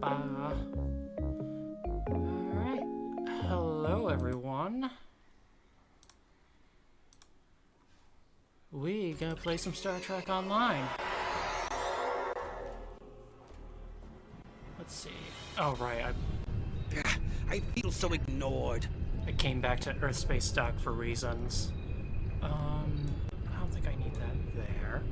Alright. Hello, everyone. We gonna play some Star Trek Online. Let's see. Oh, right. I feel so ignored. I came back to Earth Space Dock for reasons. I don't think I need that there.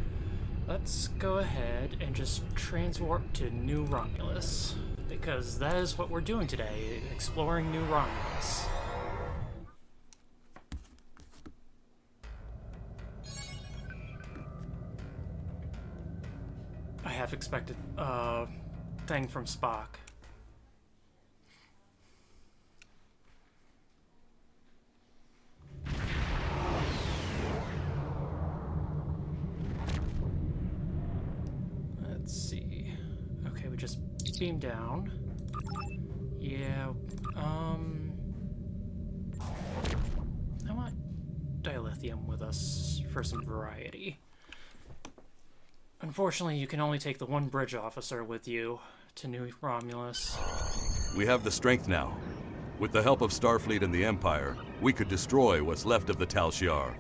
Let's go ahead and just transwarp to New Romulus, because that is what we're doing today, exploring New Romulus. I half expected a thing from Spock. Let's see. Okay, we just beam down. Yeah, I want dilithium with us for some variety. Unfortunately, you can only take the one bridge officer with you to New Romulus. We have the strength now. With the help of Starfleet and the Empire, we could destroy what's left of the Tal Shiar.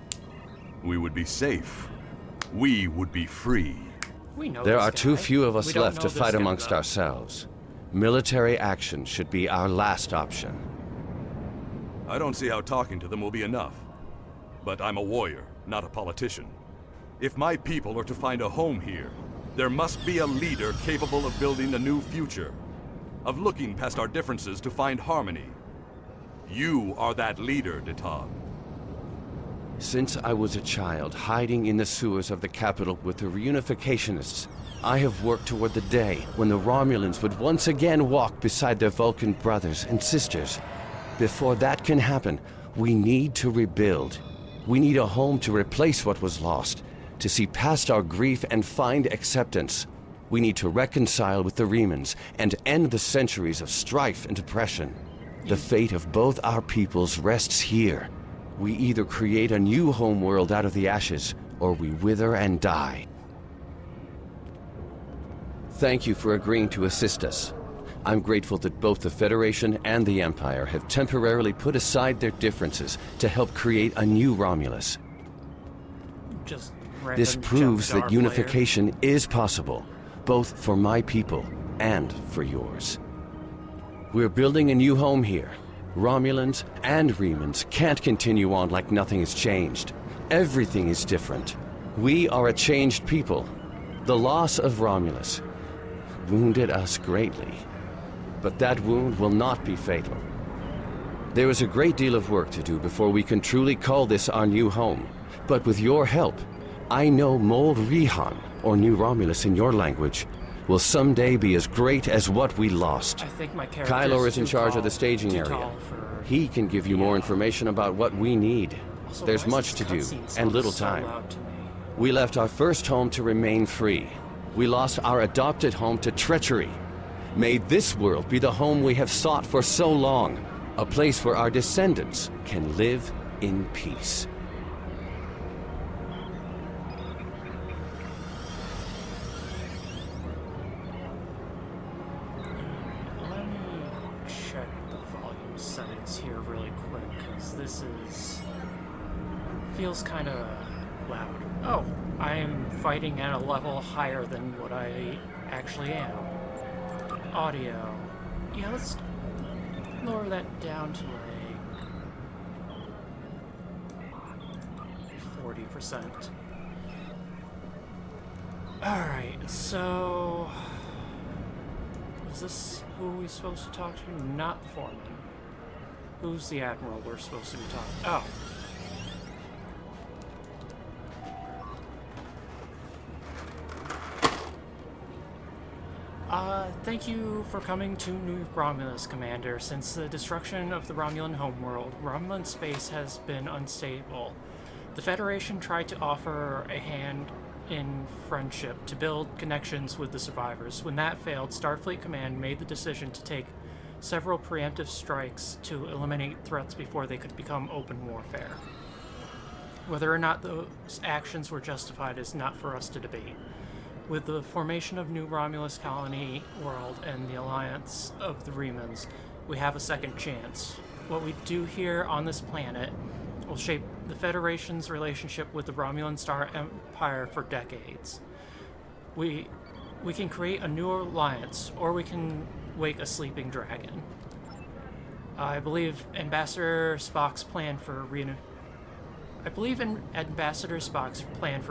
We would be safe. We would be free. We know There this are guy. too few of We us don't left know to this fight guy, amongst though. ourselves. Military action should be our last option. I don't see how talking to them will be enough. But I'm a warrior, not a politician. If my people are to find a home here, there must be a leader capable of building a new future, of looking past our differences to find harmony. You are that leader, Detab. Since I was a child, hiding in the sewers of the capital with the reunificationists, I have worked toward the day when the Romulans would once again walk beside their Vulcan brothers and sisters. Before that can happen, we need to rebuild. We need a home to replace what was lost, to see past our grief and find acceptance. We need to reconcile with the Remans and end the centuries of strife and oppression. The fate of both our peoples rests here. We either create a new homeworld out of the ashes, or we wither and die. Thank you for agreeing to assist us. I'm grateful that both the Federation and the Empire have temporarily put aside their differences to help create a new Romulus. Just random This proves jump that star player. unification is possible, both for my people and for yours. We're building a new home here. Romulans and Remans can't continue on like nothing has changed. Everything is different. We are a changed people. The loss of Romulus wounded us greatly. But that wound will not be fatal. There is a great deal of work to do before we can truly call this our new home. But with your help, I know Mold Rihan, or New Romulus in your language, will someday be as great as what we lost. I think my character Kylo is in too charge tall- of the staging too area. tall for- He can give you more information about what we need. Also, There's why is much this to do, cutscene and sound little so time. loud to me? We left our first home to remain free. We lost our adopted home to treachery. May this world be the home we have sought for so long. A place where our descendants can live in peace. Let me check the volume settings here really quick, because this feels kind of loud. Oh, I am fighting at a level higher than what I actually am. Audio. Yeah, let's lower that down to like 40%. Alright, so is this who are we supposed to talk to? Not the foreman. Who's the admiral we're supposed to be talking to? Oh. Thank you for coming to New Romulus, Commander. Since the destruction of the Romulan homeworld, Romulan space has been unstable. The Federation tried to offer a hand in friendship to build connections with the survivors. When that failed, Starfleet Command made the decision to take several preemptive strikes to eliminate threats before they could become open warfare. Whether or not those actions were justified is not for us to debate. With the formation of New Romulus Colony World and the alliance of the Remans, we have a second chance. What we do here on this planet will shape the Federation's relationship with the Romulan Star Empire for decades. We can create a new alliance, or we can wake a sleeping dragon. I believe in Ambassador Spock's plan for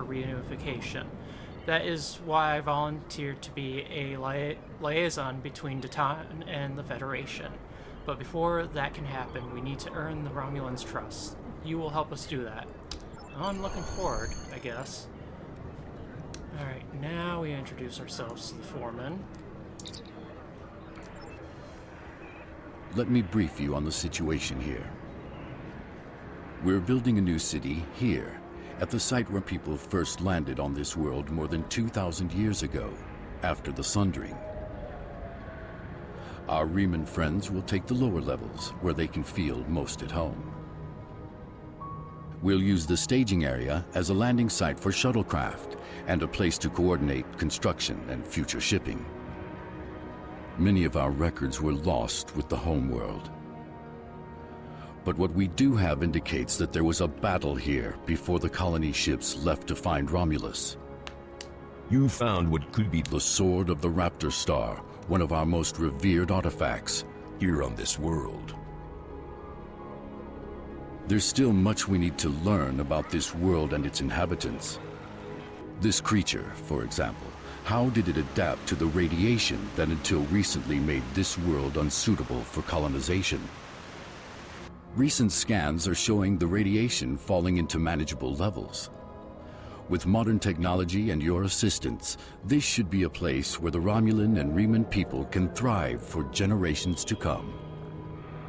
reunification. That is why I volunteered to be a liaison between Datan and the Federation. But before that can happen, we need to earn the Romulans' trust. You will help us do that. Well, I'm looking forward, I guess. Alright, now we introduce ourselves to the foreman. Let me brief you on the situation here. We're building a new city here, at the site where people first landed on this world more than 2,000 years ago, after the Sundering. Our Riemann friends will take the lower levels, where they can feel most at home. We'll use the staging area as a landing site for shuttlecraft and a place to coordinate construction and future shipping. Many of our records were lost with the homeworld. But what we do have indicates that there was a battle here before the colony ships left to find Romulus. You found what could be The Sword of the Raptor Star, one of our most revered artifacts. here on this world. There's still much we need to learn about this world and its inhabitants. This creature, for example, how did it adapt to the radiation that until recently made this world unsuitable for colonization? Recent scans are showing the radiation falling into manageable levels. With modern technology and your assistance, this should be a place where the Romulan and Riemann people can thrive for generations to come.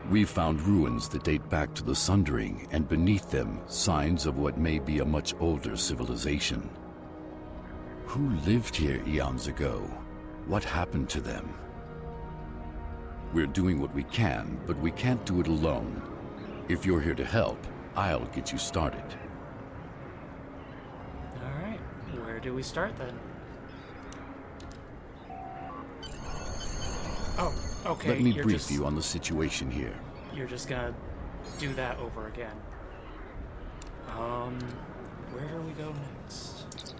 We've found ruins that date back to the Sundering, and beneath them, signs of what may be a much older civilization. Who lived here eons ago? What happened to them? We're doing what we can, but we can't do it alone. If you're here to help, I'll get you started. Alright, where do we start then? Oh, okay. Let me you're brief just, you on the situation here. You're just gonna do that over again. Where do we go next?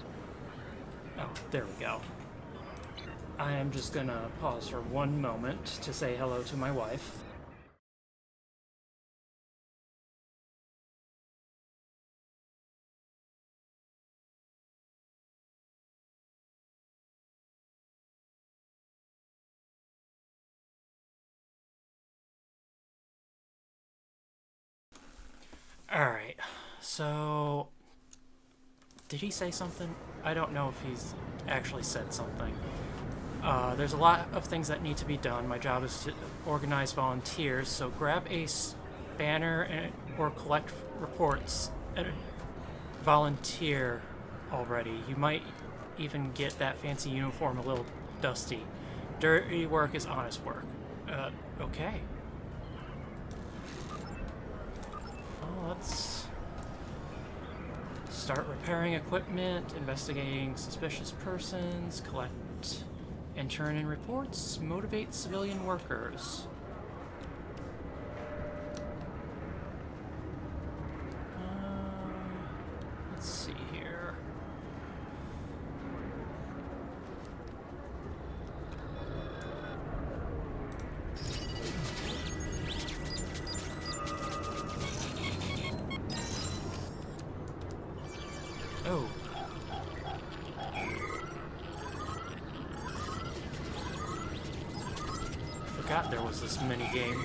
Oh, there we go. I am just gonna pause for one moment to say hello to my wife. Alright, so... Did he say something? I don't know if he's actually said something. There's a lot of things that need to be done. My job is to organize volunteers, so grab a banner or collect reports and volunteer already. You might even get that fancy uniform a little dusty. Dirty work is honest work. Okay. Well, let's start repairing equipment, investigating suspicious persons, collect and turn in reports, motivate civilian workers. Let's see here. Oh. Forgot there was this mini game.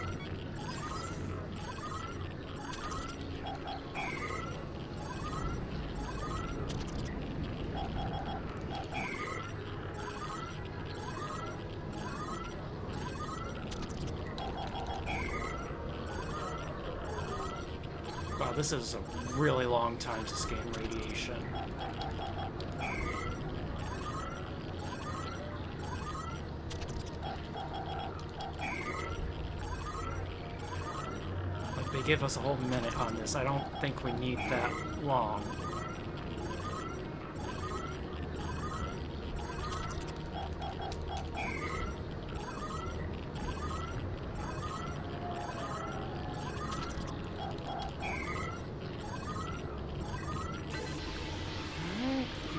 Wow, this is a really long time to scan radiation. Like, they give us a whole minute on this. I don't think we need that long.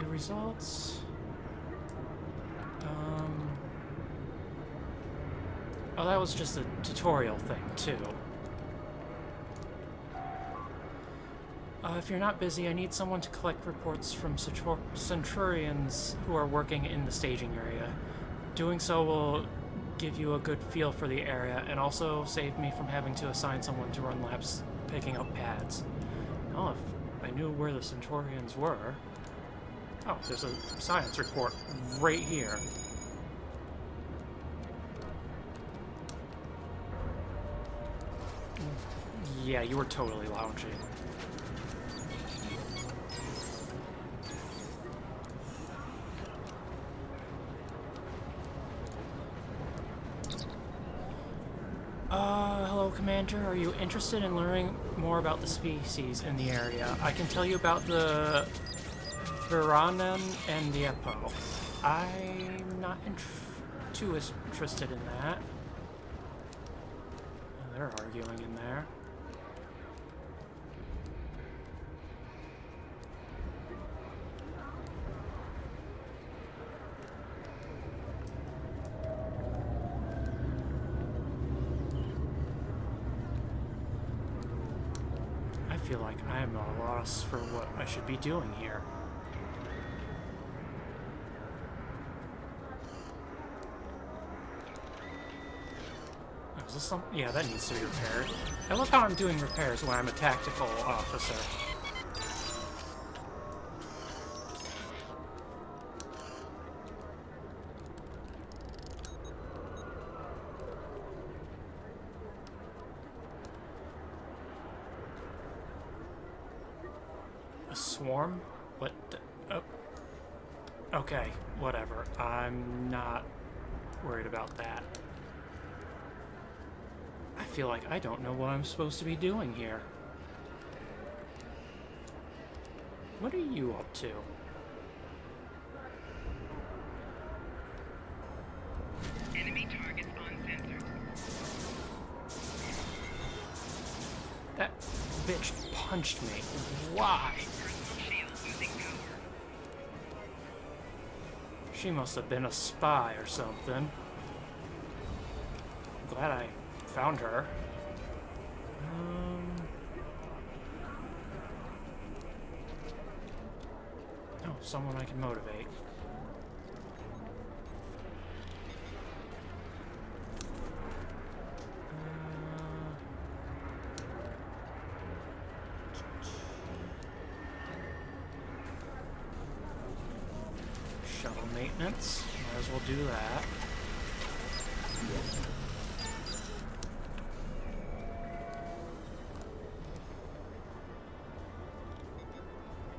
Results. Oh, that was just a tutorial thing, too. If you're not busy, I need someone to collect reports from Centurions who are working in the staging area. Doing so will give you a good feel for the area, and also save me from having to assign someone to run laps picking up pads. Oh, if I knew where the Centurions were... Oh, there's a science report right here. Yeah, you were totally lounging. Commander, are you interested in learning more about the species in the area? I can tell you about the Viranen and the Epo. I'm not too interested in that. Oh, they're arguing in there. I feel like I am at a loss for what I should be doing here. Oh, is this some? Yeah, that needs to be repaired. I love how I'm doing repairs when I'm a tactical officer. A swarm? What the? Oh. Okay, whatever. I'm not worried about that. I feel like I don't know what I'm supposed to be doing here. What are you up to? Enemy targets on sensor. That bitch punched me. Why? Personal shield losing power. She must have been a spy or something. Glad I found her. Oh, someone I can motivate. Shuttle maintenance. Might as well do that.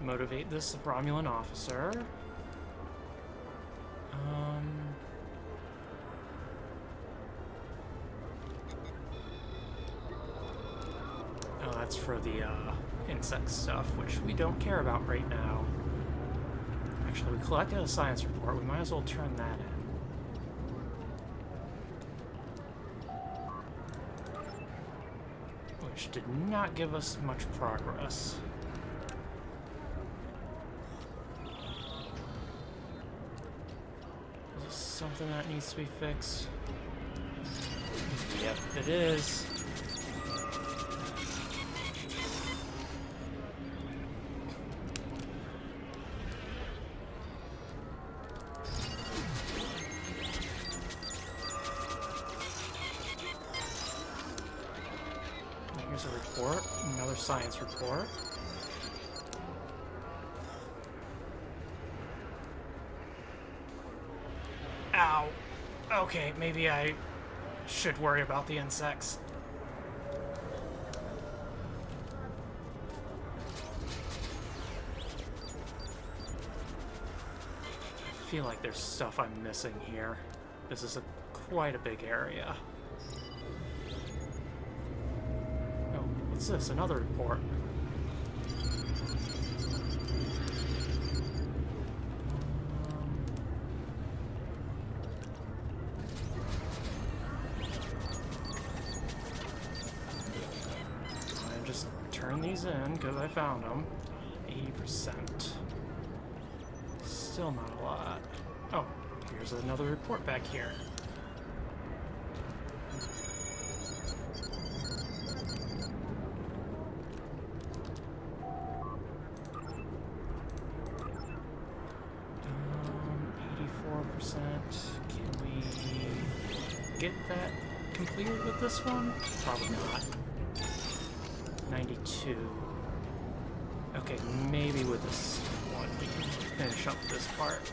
Motivate this Romulan officer. Oh, that's for the insect stuff, which we don't care about right now. Actually, we collected a science report. We might as well turn that in. Which did not give us much progress. Is this something that needs to be fixed? Yep, it is. Here's a report, another science report. Ow. Okay, maybe I should worry about the insects. I feel like there's stuff I'm missing here. This is quite a big area. Oh, what's this? Another report. And just turn these in because I found them. 80%. Still not a lot. Oh, here's another report back here. Can we get that completed with this one? Probably not. 92. Okay, maybe with this one we can finish up this part.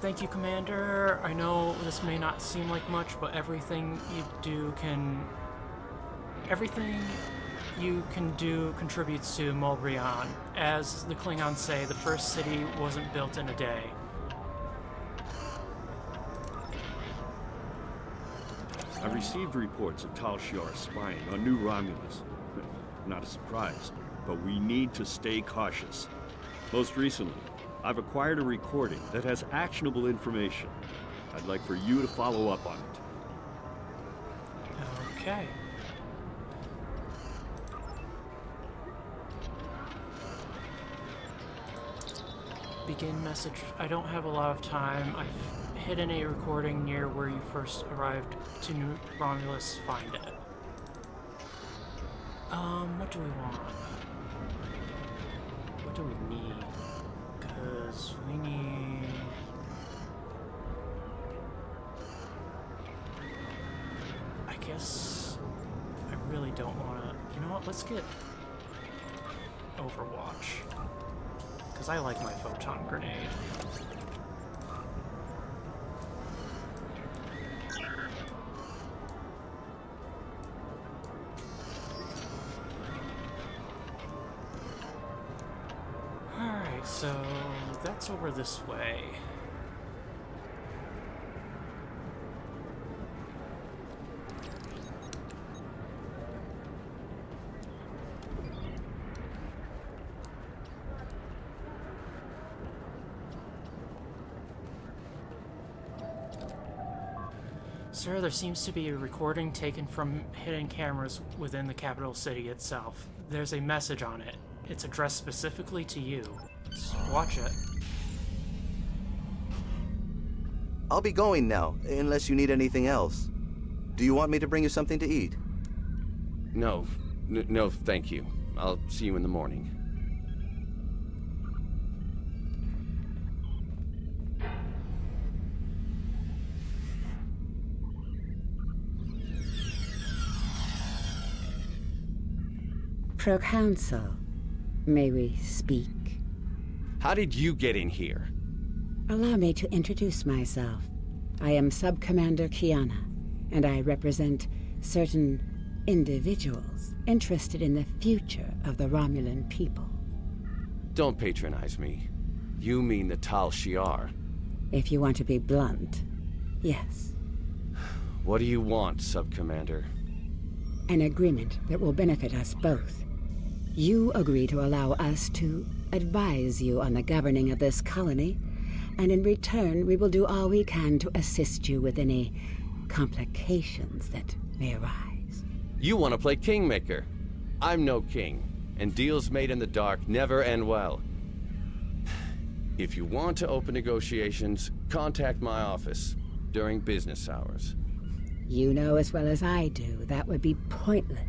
Thank you, Commander. I know this may not seem like much, but everything you do contributes to Mulbrion. As the Klingons say, the first city wasn't built in a day. I've received reports of Tal Shiar spying on New Romulus. Not a surprise, but we need to stay cautious. Most recently, I've acquired a recording that has actionable information. I'd like for you to follow up on it. Okay. Begin message. I don't have a lot of time. I've hidden a recording near where you first arrived to New Romulus. Find it. What do we want? What do we need? Because we need... I guess I really don't want to... You know what? Let's get Overwatch. Because I like my photon grenade. Alright, so that's over this way. Sir, there seems to be a recording taken from hidden cameras within the capital city itself. There's a message on it. It's addressed specifically to you. Just watch it. I'll be going now, unless you need anything else. Do you want me to bring you something to eat? No, no, thank you. I'll see you in the morning. Proconsul, may we speak? How did you get in here? Allow me to introduce myself. I am Sub-Commander Kiana, and I represent certain individuals interested in the future of the Romulan people. Don't patronize me. You mean the Tal Shiar. If you want to be blunt, yes. What do you want, Sub-Commander? An agreement that will benefit us both. You agree to allow us to advise you on the governing of this colony, and in return we will do all we can to assist you with any complications that may arise. You want to play Kingmaker. I'm no king, and deals made in the dark never end well. If you want to open negotiations, contact my office during business hours. You know as well as I do that would be pointless.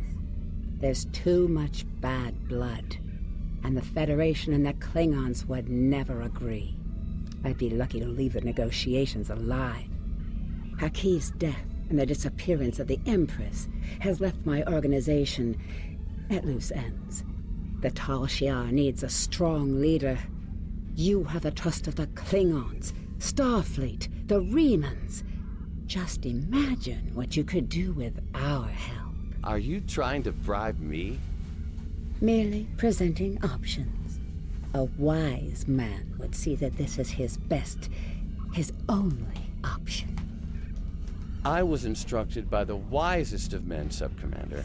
There's too much bad blood, and the Federation and the Klingons would never agree. I'd be lucky to leave the negotiations alive. Hakiv's death and the disappearance of the Empress has left my organization at loose ends. The Tal Shiar needs a strong leader. You have the trust of the Klingons, Starfleet, the Remans. Just imagine what you could do with our help. Are you trying to bribe me? Merely presenting options. A wise man would see that this is his best, his only option. I was instructed by the wisest of men, Sub-Commander.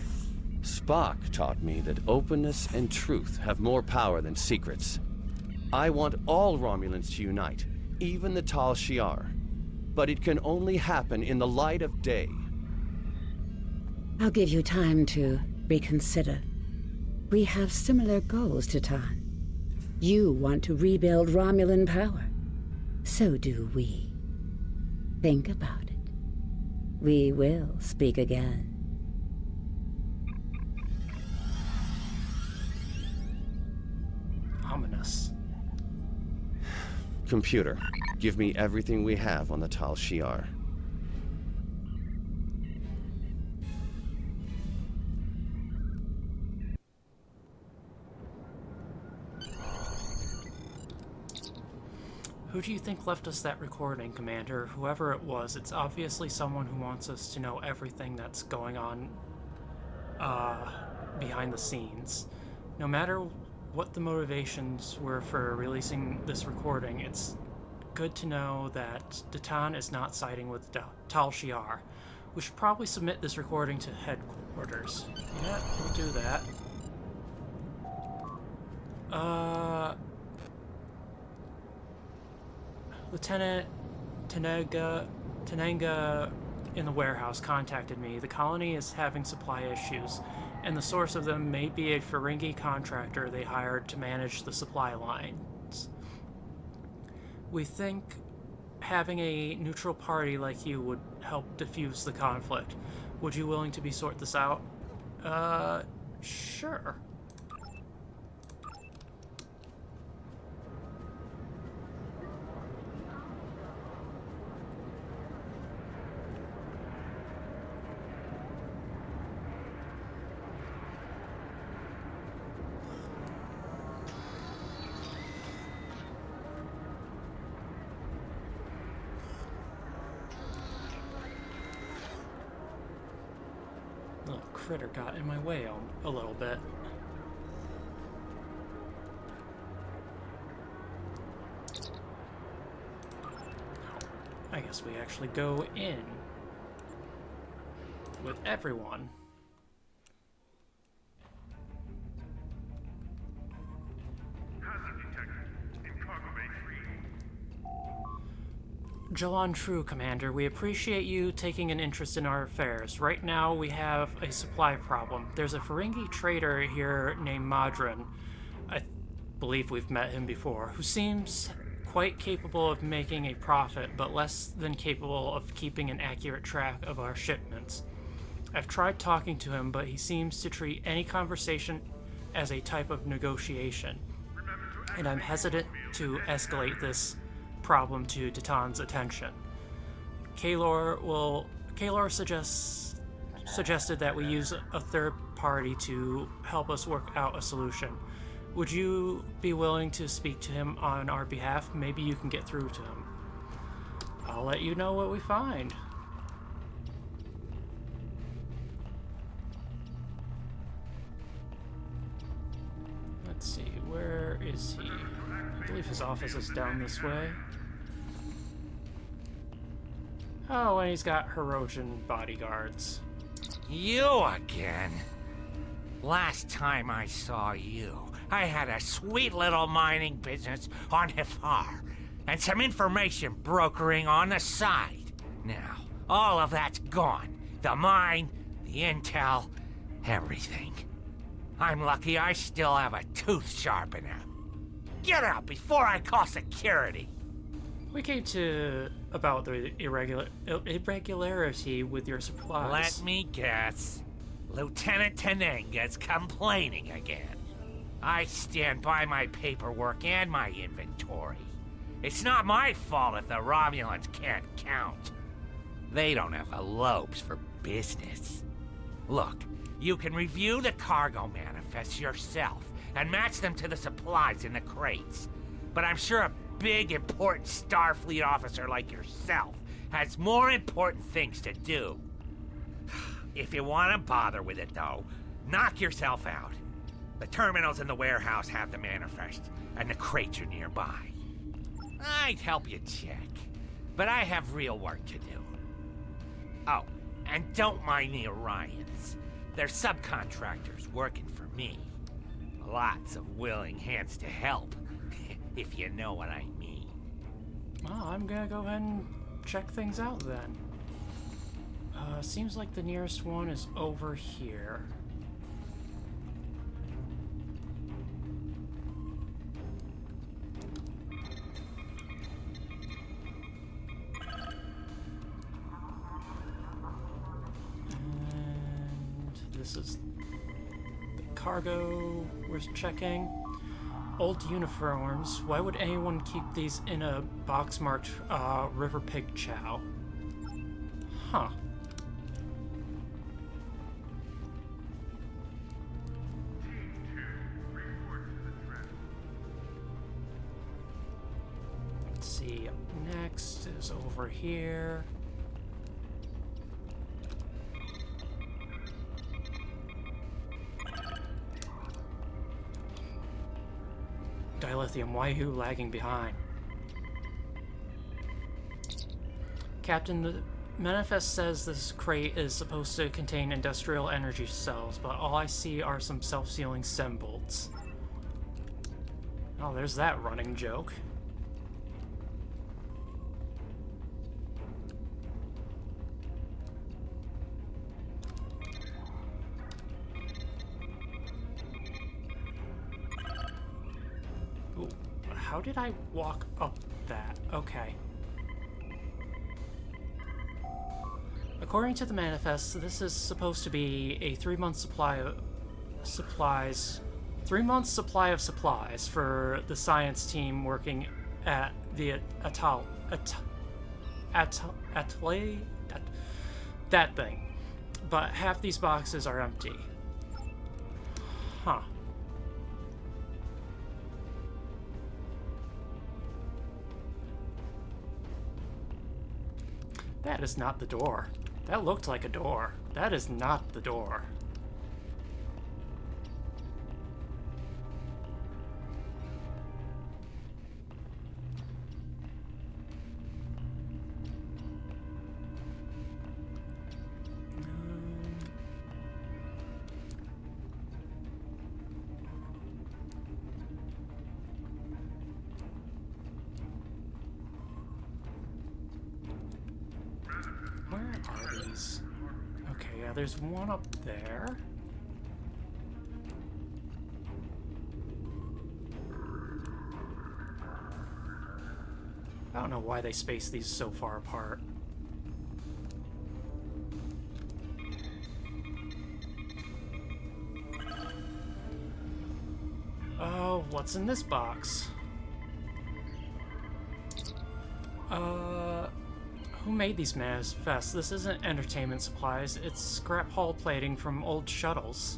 Spock taught me that openness and truth have more power than secrets. I want all Romulans to unite, even the Tal Shiar. But it can only happen in the light of day. I'll give you time to reconsider. We have similar goals, Titan. You want to rebuild Romulan power. So do we. Think about it. We will speak again. Ominous. Computer, give me everything we have on the Tal Shiar. Who do you think left us that recording, Commander? Whoever it was, it's obviously someone who wants us to know everything that's going on behind the scenes. No matter what the motivations were for releasing this recording, it's good to know that Titan is not siding with Tal Shiar. We should probably submit this recording to headquarters. Yeah, we'll do that. Lieutenant Tenanga in the warehouse contacted me. The colony is having supply issues, and the source of them may be a Ferengi contractor they hired to manage the supply lines. We think having a neutral party like you would help diffuse the conflict. Would you willing to sort this out? Sure. Little critter got in my way a little bit. I guess we actually go in with everyone. Jalan True, Commander, we appreciate you taking an interest in our affairs. Right now, we have a supply problem. There's a Ferengi trader here named Madron, I believe we've met him before, who seems quite capable of making a profit, but less than capable of keeping an accurate track of our shipments. I've tried talking to him, but he seems to treat any conversation as a type of negotiation, and I'm hesitant to escalate this problem to Titan's attention. Kaylor suggested that we use a third party to help us work out a solution. Would you be willing to speak to him on our behalf? Maybe you can get through to him. I'll let you know what we find. Let's see, where is he? I believe his office is down this way. Oh, and he's got Hirogen bodyguards. You again? Last time I saw you, I had a sweet little mining business on Hifar, and some information brokering on the side. Now, all of that's gone. The mine, the intel, everything. I'm lucky I still have a tooth sharp enough. Get out before I call security! We came to about the irregularity with your supplies. Let me guess. Lieutenant Tenenga's complaining again. I stand by my paperwork and my inventory. It's not my fault if the Romulans can't count. They don't have the lobes for business. Look, you can review the cargo manifests yourself and match them to the supplies in the crates. But I'm sure a big, important Starfleet officer like yourself has more important things to do. If you want to bother with it, though, knock yourself out. The terminals in the warehouse have the manifest, and the crates are nearby. I'd help you check, but I have real work to do. Oh, and don't mind the Orions. They're subcontractors working for me. Lots of willing hands to help, if you know what I mean. Well, I'm gonna go ahead and check things out then. Seems like the nearest one is over here. And this is the cargo we're checking. Old uniforms. Why would anyone keep these in a box marked River Pig Chow? Huh. Let's see, up next is over here. Dilithium, why are you lagging behind? Captain, Manifest says this crate is supposed to contain industrial energy cells, but all I see are some self-sealing stem bolts. Oh, there's that running joke. Ooh, how did I walk up that? Okay. According to the manifest, this is supposed to be a 3-month supply of supplies. 3 months supply of supplies for the science team working at the atelier, that thing. But half these boxes are empty. Huh. That is not the door. That looked like a door. That is not the door. Where are these? Okay, yeah, there's one up there. I don't know why they spaced these so far apart. Oh, what's in this box? Who made these manifests? This isn't entertainment supplies, it's scrap hull plating from old shuttles.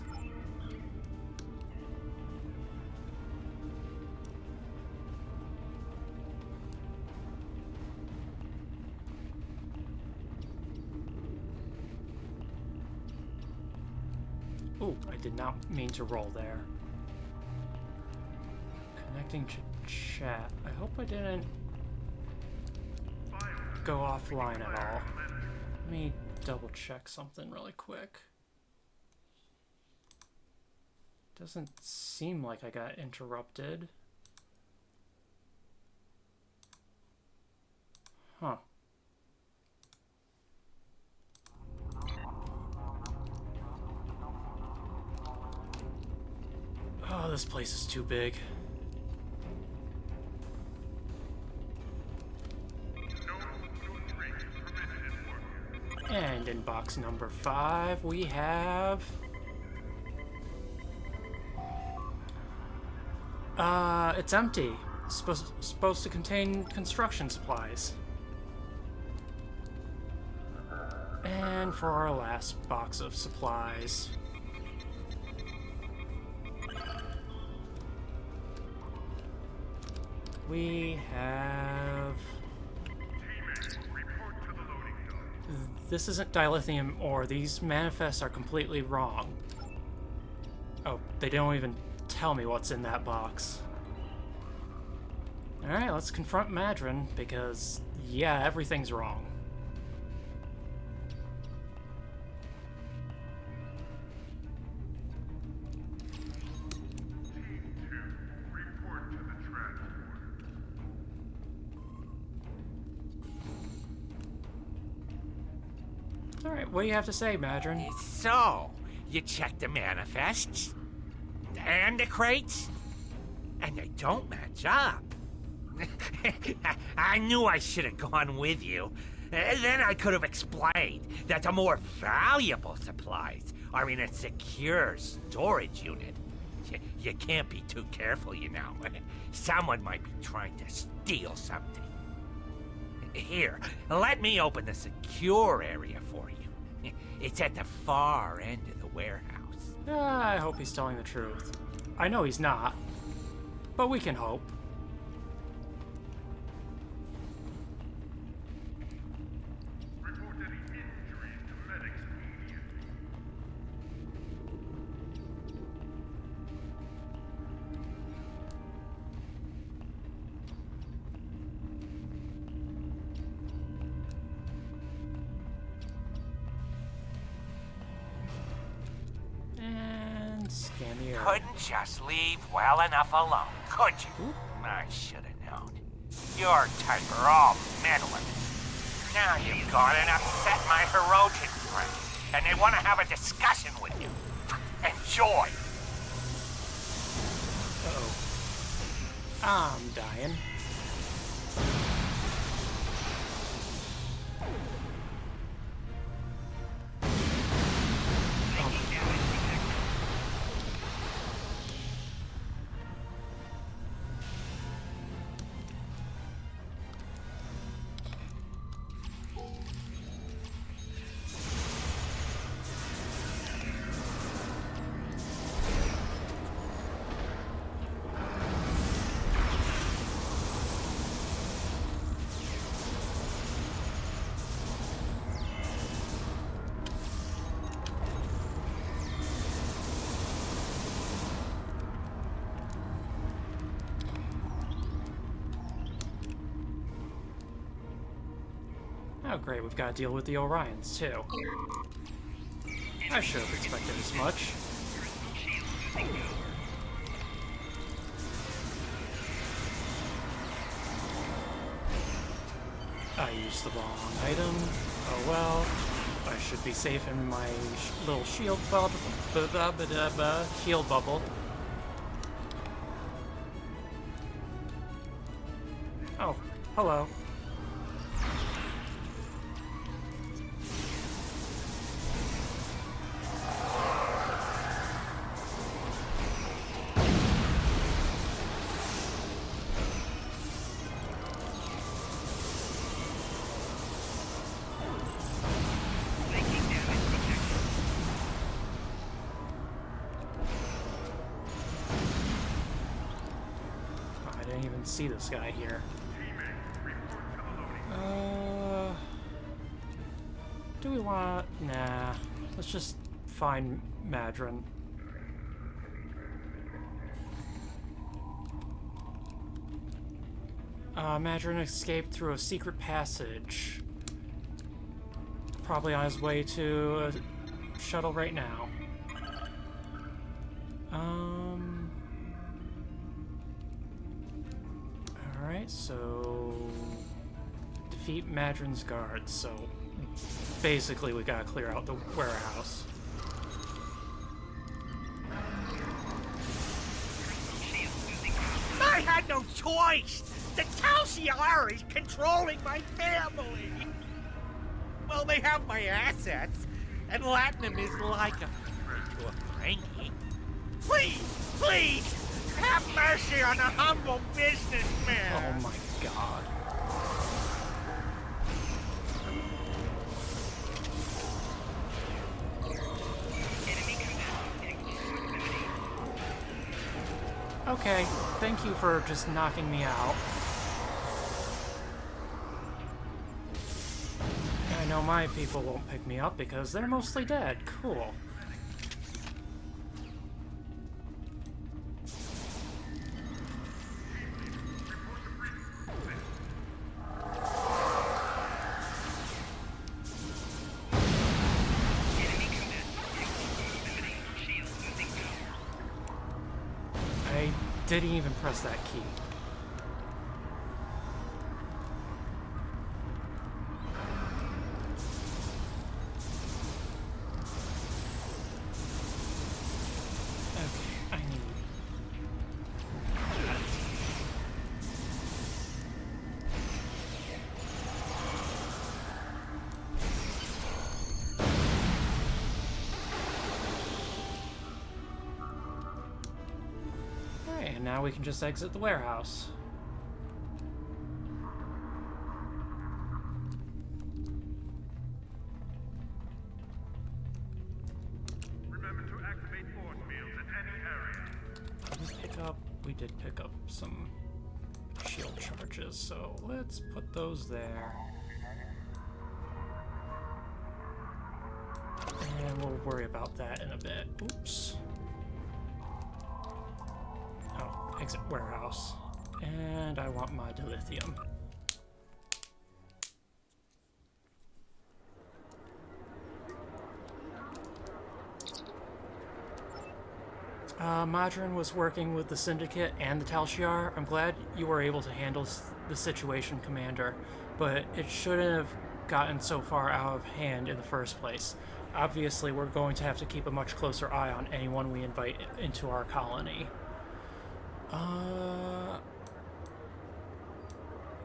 Ooh, I did not mean to roll there. Connecting to chat. I hope I didn't go offline at all. Let me double check something really quick. Doesn't seem like I got interrupted. Huh. Oh, this place is too big. And in box number 5, we have... it's empty. Supposed to contain construction supplies. And for our last box of supplies... we have... This isn't dilithium ore. These manifests are completely wrong. Oh, they don't even tell me what's in that box. Alright, let's confront Madron, because, yeah, everything's wrong. Alright, what do you have to say, Madron? So, you checked the manifests? And the crates? And they don't match up. I knew I should have gone with you. Then I could have explained that the more valuable supplies are in a secure storage unit. You can't be too careful, you know. Someone might be trying to steal something. Here, let me open the secure area for you. It's at the far end of the warehouse. I hope he's telling the truth. I know he's not, but we can hope. in the area. Couldn't just leave well enough alone, could you? I should have known. Your type are all meddlers. Now you've gone and upset my Herogen friends, and they want to have a discussion with you. Enjoy! Uh-oh. I'm dying. Oh great, we've got to deal with the Orions too. I should have expected as much. I used the wrong item. Oh well. I should be safe in my little shield bubble. Shield bubble. Oh, hello. See this guy here. Do we want... Nah. Let's just find Madron. Madron escaped through a secret passage. Probably on his way to a shuttle right now. Alright, so... defeat Madron's guards, so... basically we gotta clear out the warehouse. I had no choice! The Talciar is controlling my family! Well, they have my assets, and Latinum is like a favorite to a Frankie. Please, please, have mercy on a humble businessman! Oh my god. Okay, thank you for just knocking me out. I know my people won't pick me up because they're mostly dead. Cool. I didn't even press that key. Okay, I need... Alright, and now we can just exit the warehouse. We did pick up some shield charges, so let's put those there. And we'll worry about that in a bit. Oops. Oh, exit warehouse. And I want my dilithium. Madron was working with the Syndicate and the Tal Shiar. I'm glad you were able to handle the situation, Commander, but it shouldn't have gotten so far out of hand in the first place. Obviously, we're going to have to keep a much closer eye on anyone we invite into our colony.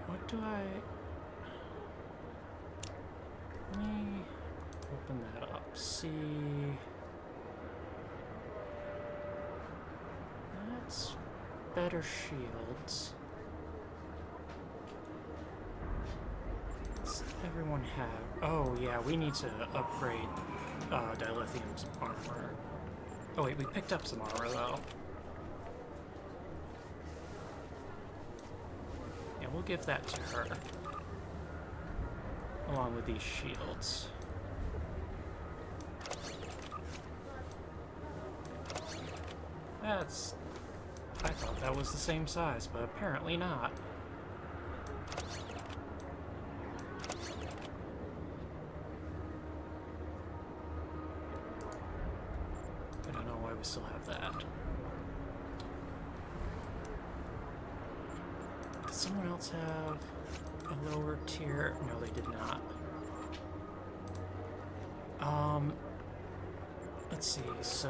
What do I... Let me open that up. See... That's better shields. Does everyone have... Oh, yeah, we need to upgrade Dilithium's armor. Oh, wait, we picked up some armor, though. Yeah, we'll give that to her. Along with these shields. That's... I thought that was the same size, but apparently not. I don't know why we still have that. Did someone else have a lower tier? No, they did not. Let's see, so...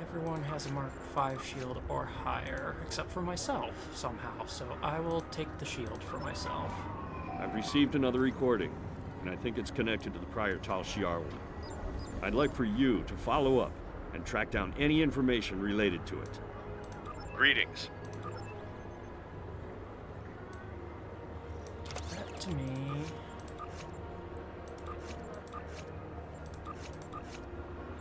Everyone has a Mark 5 shield or higher, except for myself, somehow, so I will take the shield for myself. I've received another recording, and I think it's connected to the prior Tal Shiar one. I'd like for you to follow up and track down any information related to it. Greetings. That to me.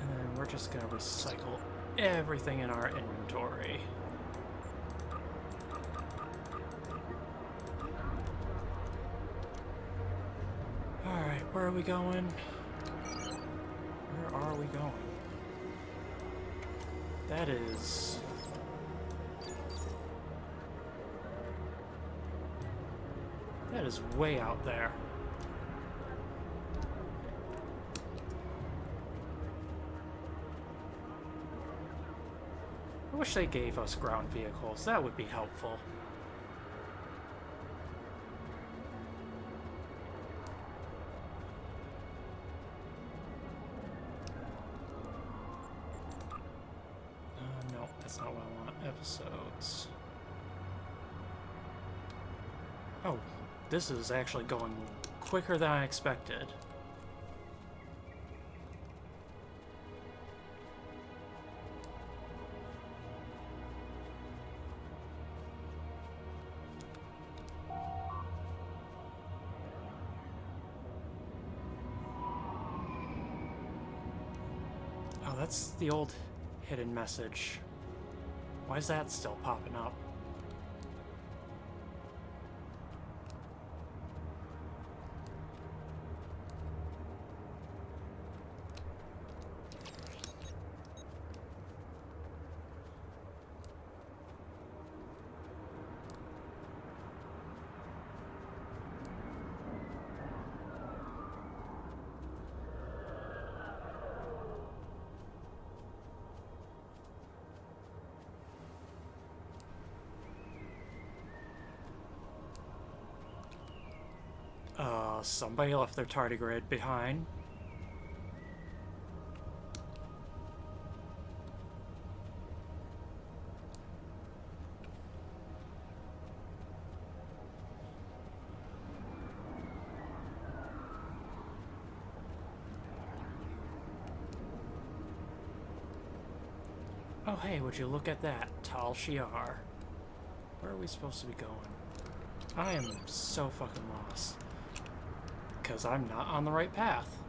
And then we're just gonna recycle everything in our inventory. Alright, where are we going? Where are we going? That is... That is way out there. I wish they gave us ground vehicles. That would be helpful. No, that's not what I want. Episodes. Oh, this is actually going quicker than I expected. Oh, that's the old hidden message. Why is that still popping up? Somebody left their tardigrade behind. Oh hey, would you look at that? Tal Shiar. Where are we supposed to be going? I am so fucking lost. Because I'm not on the right path.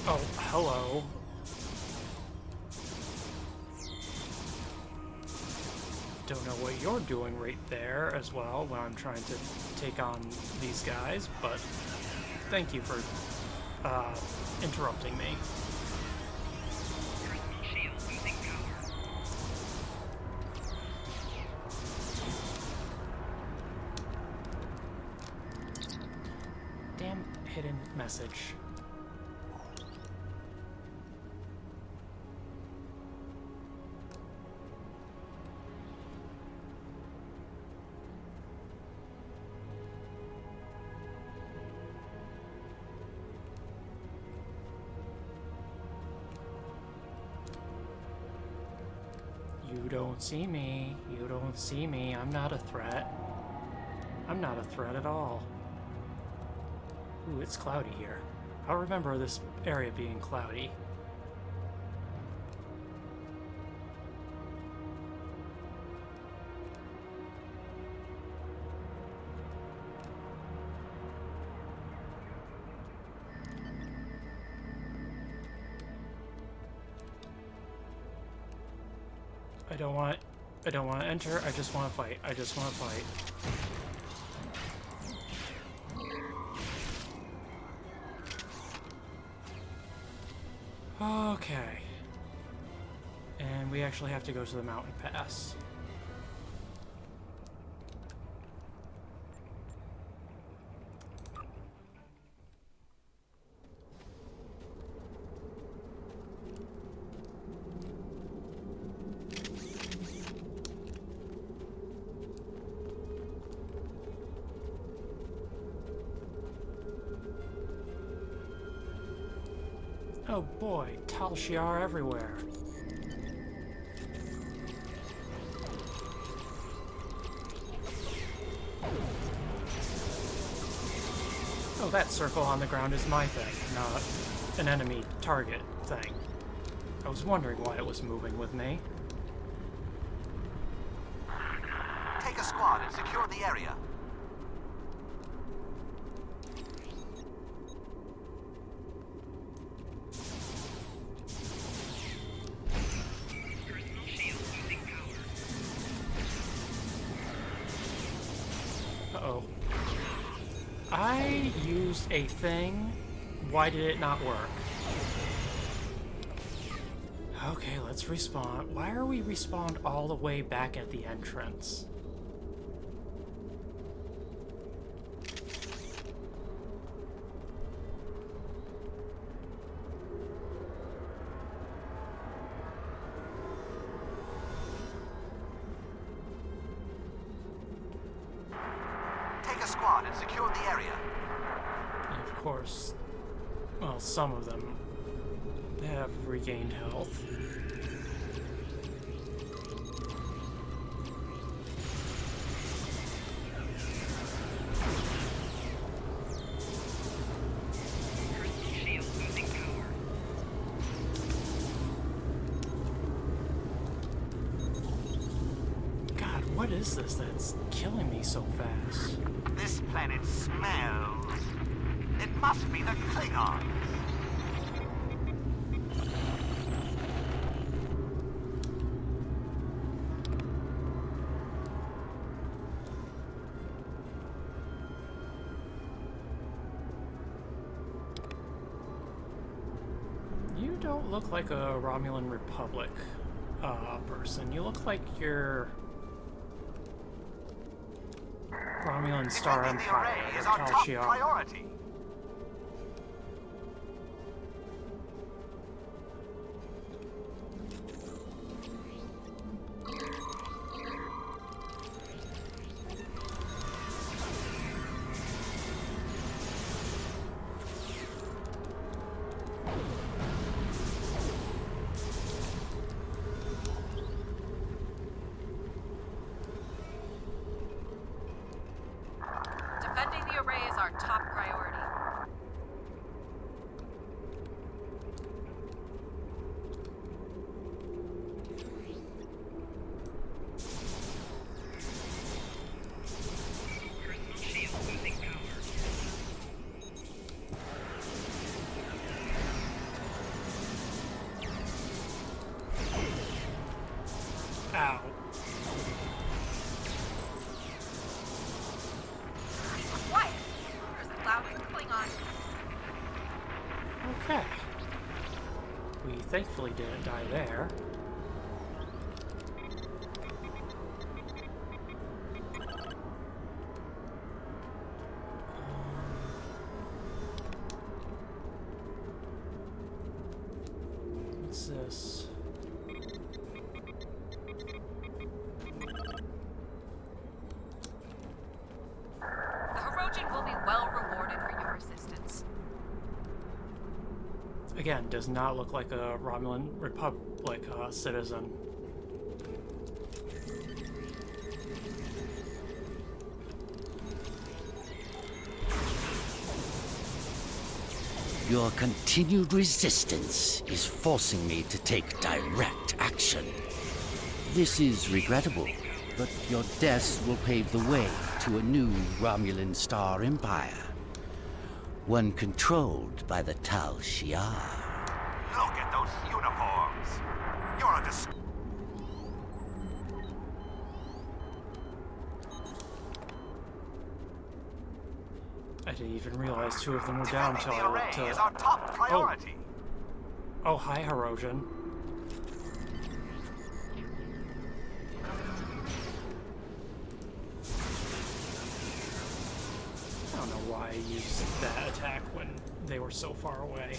Oh, hello. Don't know what you're doing right there as well when I'm trying to take on these guys, but thank you for interrupting me. hidden message. You don't see me. You don't see me. I'm not a threat. I'm not a threat at all. Ooh, it's cloudy here. I remember this area being cloudy. I don't want to enter. I just want to fight. I just want to fight. Okay. And we actually have to go to the mountain pass. Oh boy, Tal Shiar everywhere. Oh, that circle on the ground is my thing, not an enemy target thing. I was wondering why it was moving with me. Take a squad and secure the area. Personal shield losing power. Uh-oh. I used a thing. Why did it not work? Okay, let's respawn. Why are we respawned all the way back at the entrance? Take a squad and secure the area. And of course, well, some of them have regained health. Personal shield losing power. God, what is this that's killing me so fast? This planet smells. It must be the Klingons. You don't look like a Romulan Republic person. You look like you're Romulan Star Defending the Empire array or is our Tal top Shiar. priority. Defending the array is our top priority. Personal shield losing power. Ow. Quiet! There's a loud Klingon. Okay. We thankfully didn't die there. What's this? The Herodian will be well rewarded for your assistance. Again, does not look like a Romulan Republic citizen. Your continued resistance is forcing me to take direct action. This is regrettable, but your deaths will pave the way to a new Romulan Star Empire. One controlled by the Tal Shiar. Look at those uniforms! You're a I didn't even realize two of them were down till I looked is our top priority. Oh, hi, Herodian. I don't know why I used that attack when they were so far away.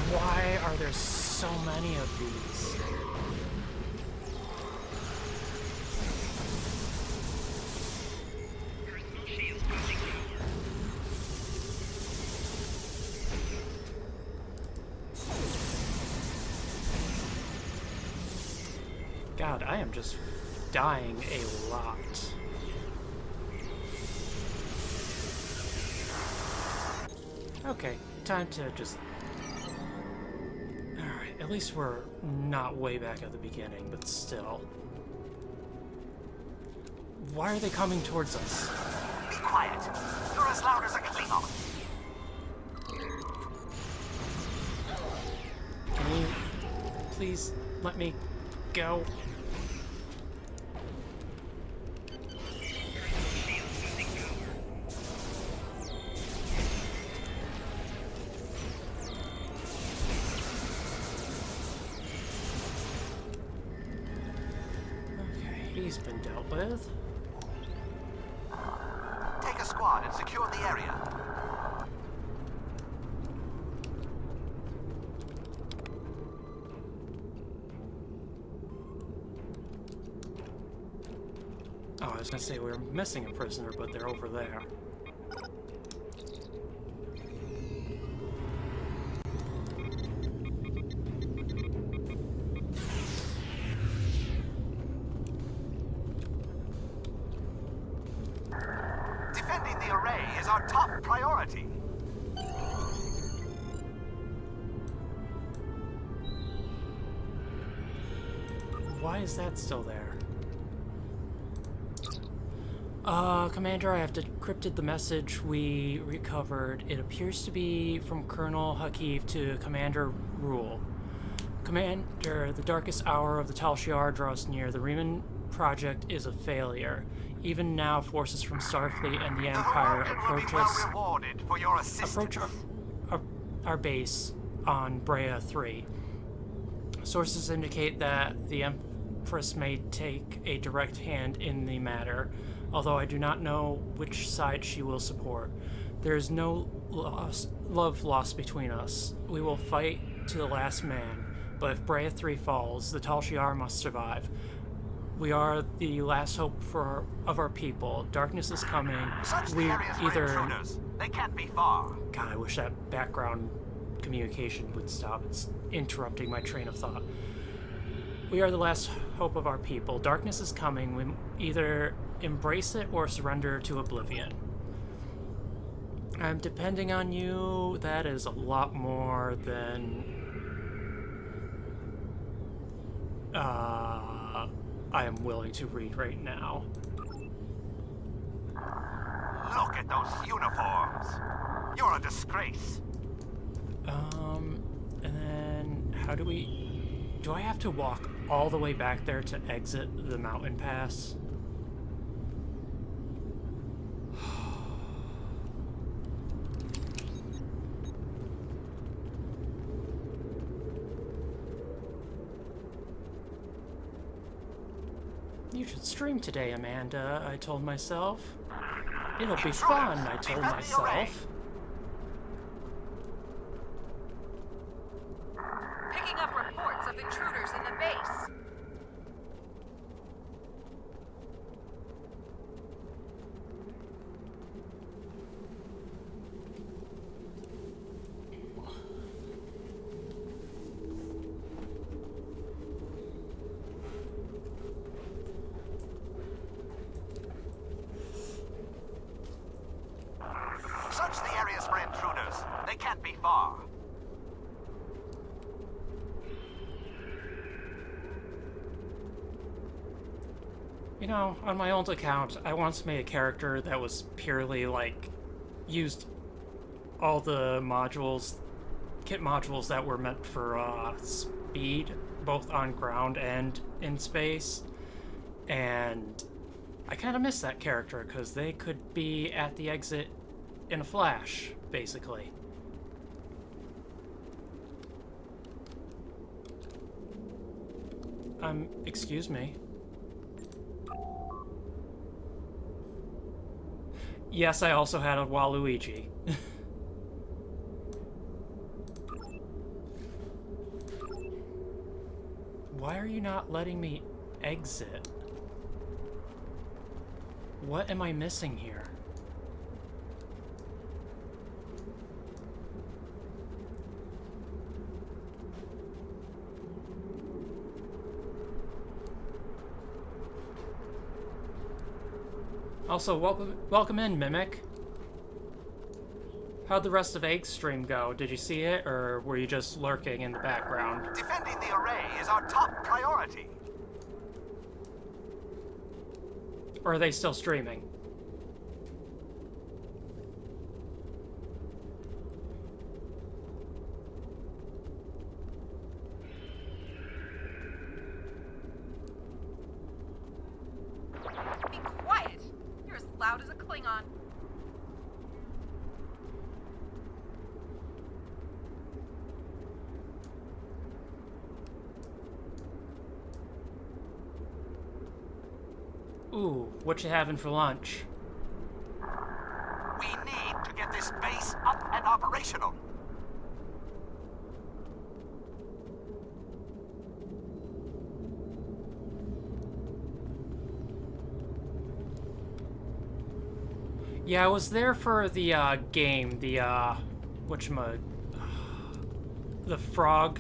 Why are there so many of these? God, I am just dying a lot. Okay, time to just... Alright, at least we're not way back at the beginning, but still. Why are they coming towards us? Be quiet. You're as loud as a Klingon. Can you please let me go? He's been dealt with. Take a squad and secure the area. Oh, I was gonna say we were missing a prisoner, but they're over there. Defending the array is our top priority. Why is that still there? Commander, I have decrypted the message we recovered. It appears to be from Colonel Hakeev to Commander Rule. Commander, the darkest hour of the Tal Shiar draws near. The Riemann project is a failure. Even now, forces from Starfleet and the Empire approach our base on Brea 3. Sources indicate that the Empress may take a direct hand in the matter, although I do not know which side she will support. There is no love lost between us. We will fight to the last man, but if Brea 3 falls, the Tal Shiar must survive. We are the last hope of our people. Darkness is coming. We either... They can't be far. God, I wish that background communication would stop. It's interrupting my train of thought. We are the last hope of our people. Darkness is coming. We either embrace it or surrender to oblivion. I'm depending on you. That is a lot more than... I am willing to read right now. Look at those uniforms. You're a disgrace. And then how do we... Do I have to walk all the way back there to exit the mountain pass? You should stream today, Amanda, I told myself. It'll be fun, I told myself. Picking up reports of intruders in the base. Search the areas for intruders. They can't be far. You know, on my old account, I once made a character that was purely, like, used all the modules, kit modules that were meant for, speed, both on ground and in space. And I kind of miss that character, because they could be at the exit in a flash, basically. Excuse me. Yes, I also had a Waluigi. Why are you not letting me exit? What am I missing here? Also, welcome in, Mimic. How'd the rest of Egg's stream go? Did you see it, or were you just lurking in the background? Defending the array is our top priority. Or are they still streaming? Be quiet! You're as loud as a Klingon. Ooh, what you having for lunch? We need to get this base up and operational. Yeah, I was there for the, game, the, the frog,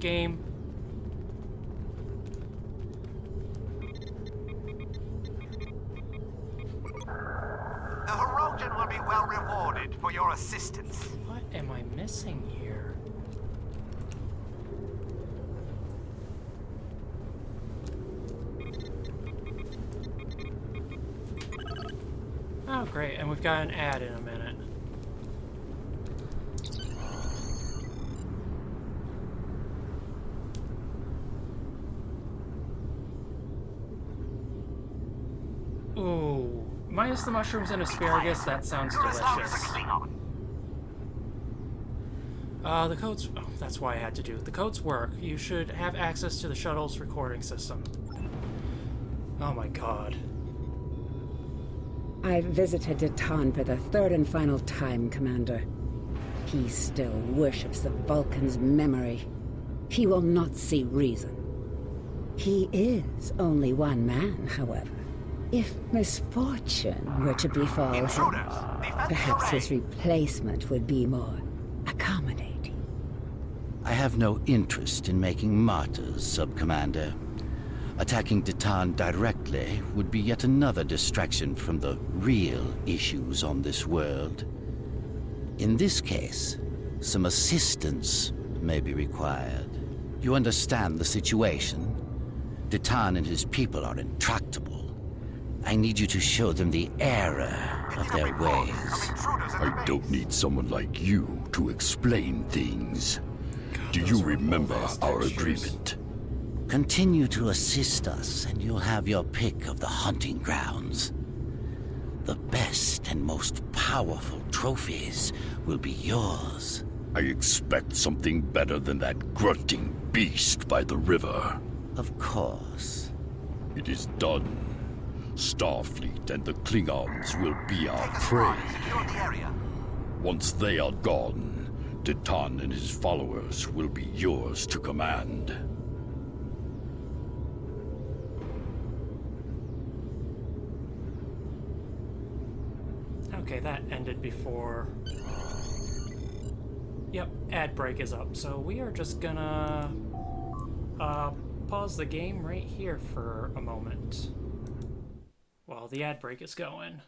game. The Hirogen will be well rewarded for your assistance. What am I missing here? Oh, great, and we've got an ad in a minute. Ooh, minus the mushrooms and asparagus, that sounds delicious. The codes, oh, that's why I had to do it. The codes work. You should have access to the shuttle's recording system. Oh my god. I visited Datan for the third and final time, Commander. He still worships the Vulcan's memory. He will not see reason. He is only one man, however. If misfortune were to befall him, perhaps his replacement would be more accommodating. I have no interest in making martyrs, Sub-Commander. Attacking Datan directly would be yet another distraction from the real issues on this world. In this case, some assistance may be required. You understand the situation? Datan and his people are intractable. I need you to show them the error of their ways. I don't need someone like you to explain things. Do you remember our agreement? Continue to assist us, and you'll have your pick of the hunting grounds. The best and most powerful trophies will be yours. I expect something better than that grunting beast by the river. Of course. It is done. Starfleet and the Klingons will be our prey. Secure the area. Once they are gone, Titan and his followers will be yours to command. Okay, that ended before... Yep, ad break is up, so we are just gonna pause the game right here for a moment while the ad break is going.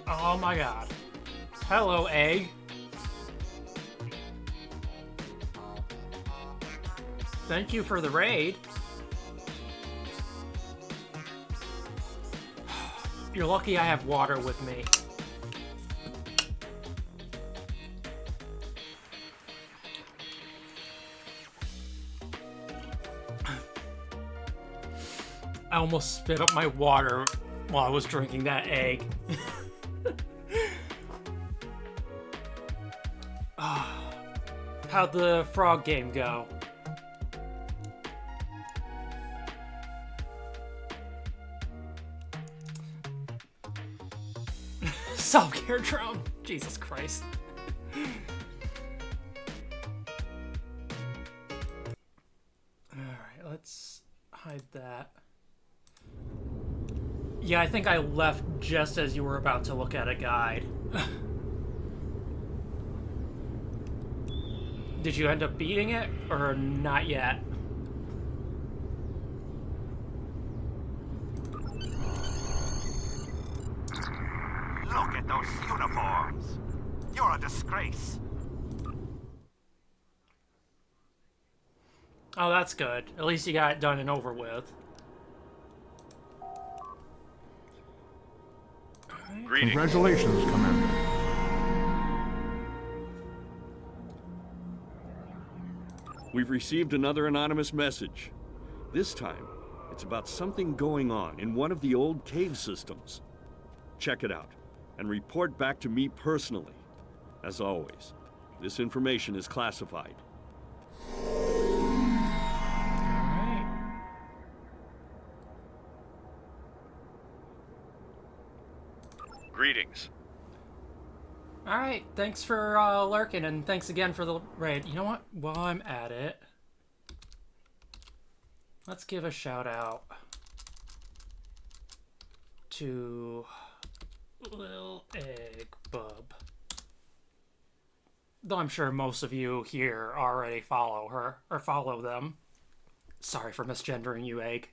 Oh my god. Hello, egg. Thank you for the raid. You're lucky I have water with me. I almost spit up my water while I was drinking that egg. How'd the frog game go? Self-care drone. Jesus Christ. Alright, let's hide that. Yeah, I think I left just as you were about to look at a guide. Did you end up beating it, or not yet? uniforms. You're a disgrace. Oh, that's good. At least you got it done and over with. Greetings. Congratulations, Commander. We've received another anonymous message. This time, it's about something going on in one of the old cave systems. Check it out, and report back to me personally. As always, this information is classified. Greetings. Alright, thanks for lurking, and thanks again for the raid. You know what? While I'm at it, let's give a shout out to Lil Egg Bub. Though I'm sure most of you here already follow her, or follow them. Sorry for misgendering you, Egg.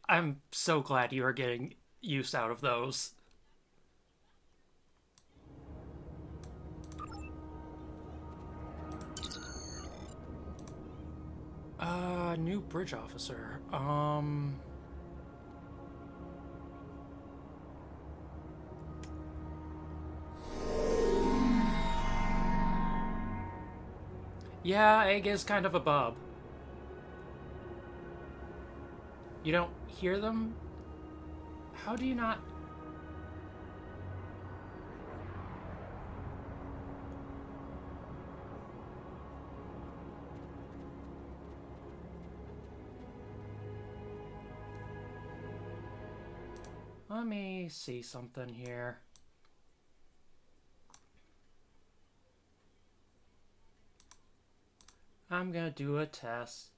I'm so glad you are getting use out of those. New bridge officer. Yeah, Egg is kind of a bub. You don't hear them? How do you not? Let me see something here. I'm gonna do a test.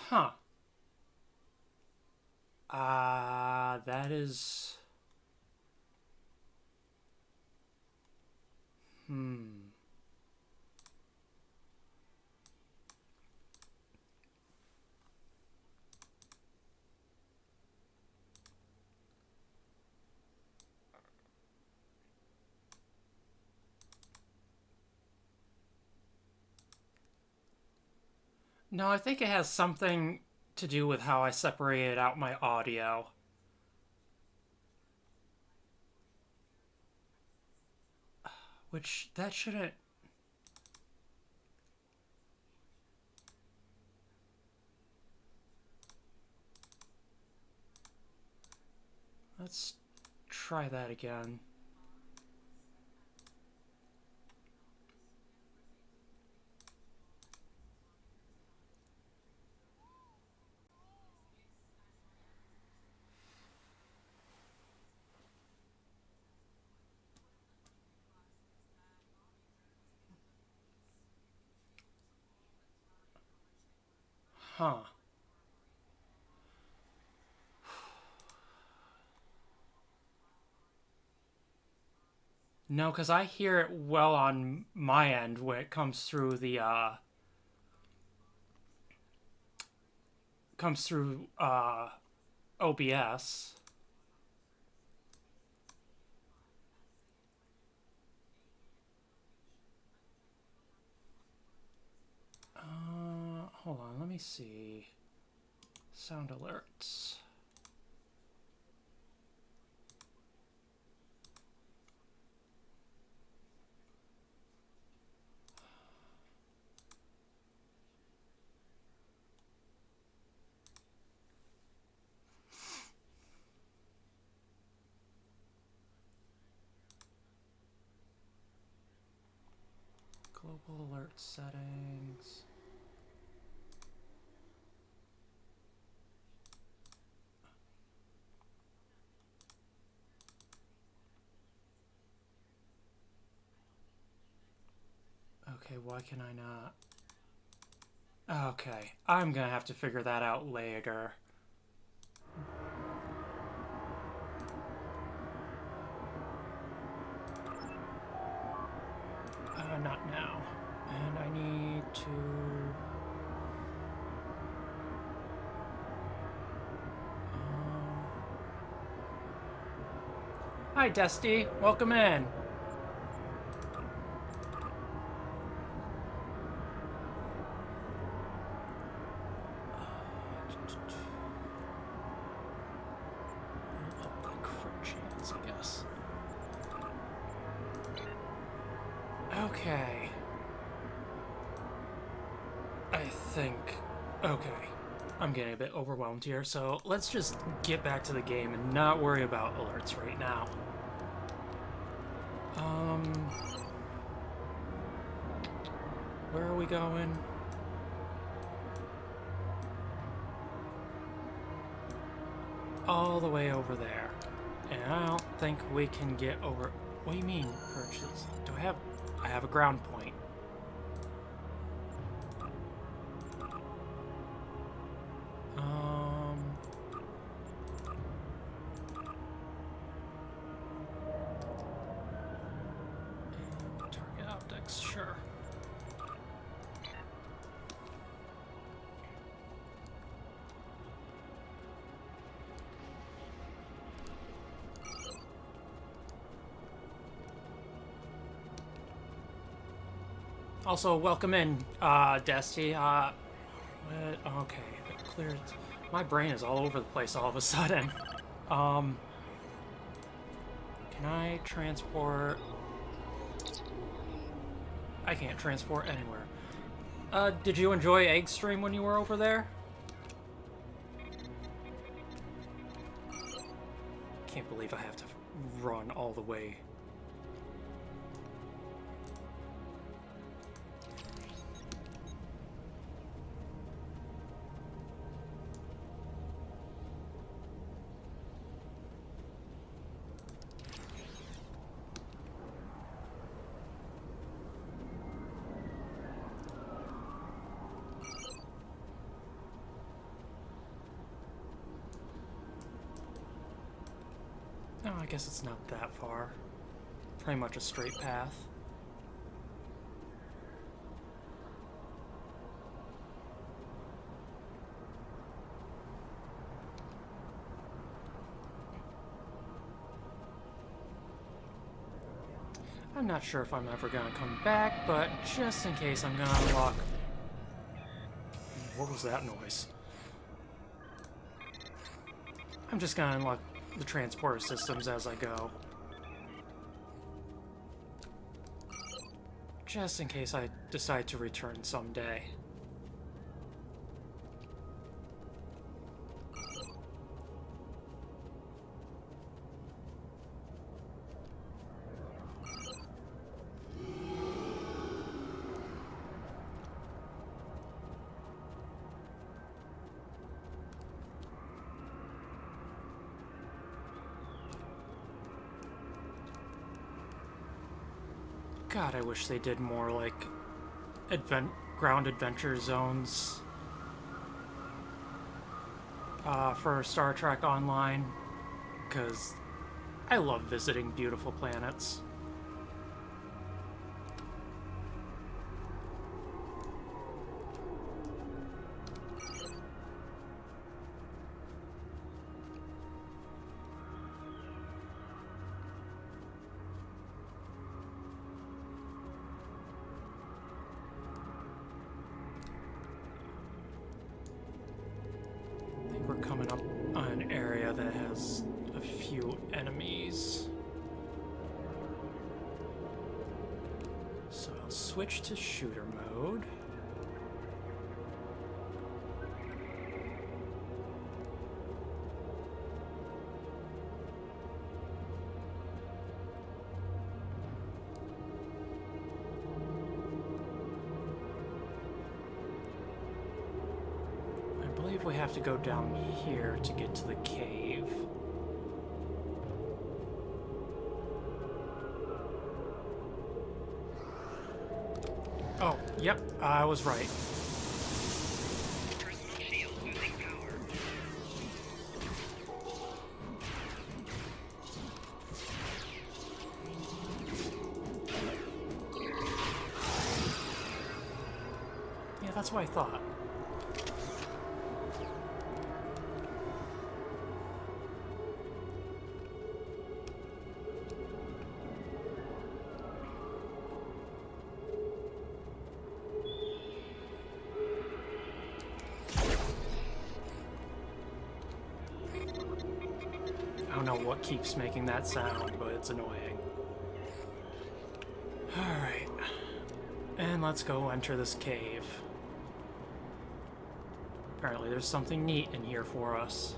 Huh. That is... No, I think it has something to do with how I separated out my audio. Which, that shouldn't... Let's try that again. Huh. No, because I hear it well on my end when it comes through the, OBS. Hold on, let me see. Sound alerts. Global alert settings. Okay, why can I not? Okay, I'm gonna have to figure that out later. not now. And I need to... Hi, Dusty. Welcome in. Up the crit chance, I guess. Okay. I think... Okay. I'm getting a bit overwhelmed here, so let's just get back to the game and not worry about alerts right now. Where are we going? All the way over there. And I don't think we can get over... What do you mean, purchase? Do I have... I have a ground point. Target optics, sure. Also, welcome in, Dusty. Okay, clear. My brain is all over the place all of a sudden. Can I transport? I can't transport anywhere. Did you enjoy Eggstream when you were over there? Can't believe I have to run all the way. No, I guess it's not that far. Pretty much a straight path. I'm not sure if I'm ever gonna come back, but just in case, I'm gonna unlock... What was that noise? I'm just gonna unlock the transporter systems as I go. Just in case I decide to return someday. God, I wish they did more, like, ground adventure zones for Star Trek Online, because I love visiting beautiful planets. Coming up on an area that has a few enemies. So I'll switch to shooter mode. We have to go down here to get to the cave. Oh, yep, I was right. Personal shield losing power. Yeah, that's what I thought. I don't know what keeps making that sound, but it's annoying. Alright. And let's go enter this cave. Apparently there's something neat in here for us.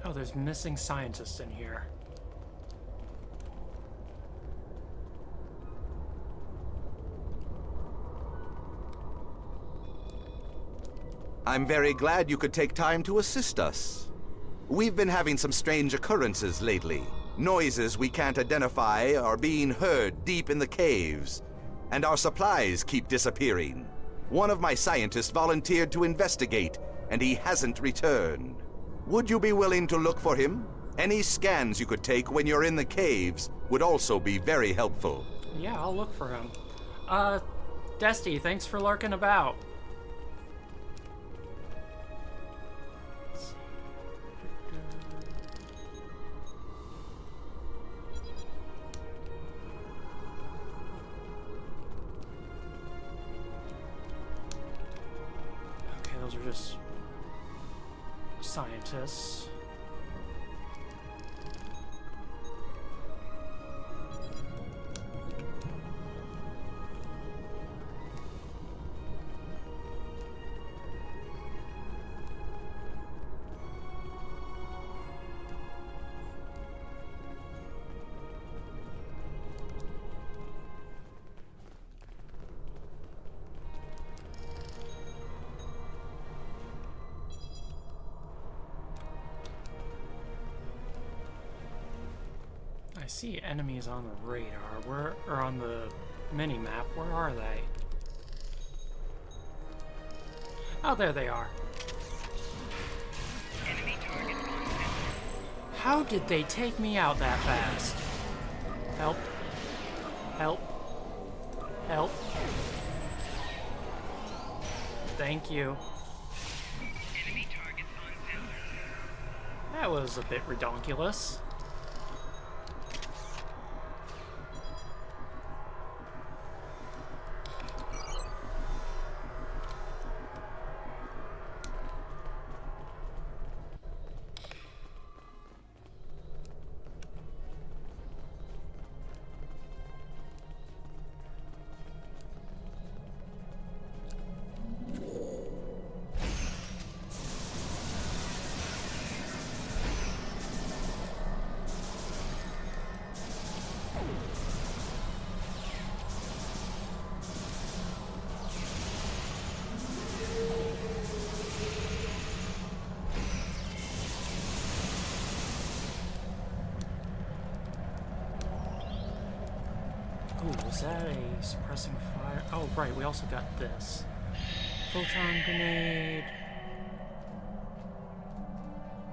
Oh, there's missing scientists in here. I'm very glad you could take time to assist us. We've been having some strange occurrences lately. Noises we can't identify are being heard deep in the caves, and our supplies keep disappearing. One of my scientists volunteered to investigate, and he hasn't returned. Would you be willing to look for him? Any scans you could take when you're in the caves would also be very helpful. Yeah, I'll look for him. Desty, thanks for lurking about. Okay, those are just scientists. I see enemies on the radar. Or on the mini-map. Where are they? Oh, there they are. Enemy target on center. How did they take me out that fast? Help. Help. Help. Thank you. Enemy targets on center. That was a bit redonkulous. Ooh, was that a suppressing fire? Oh, right, we also got this. Photon grenade.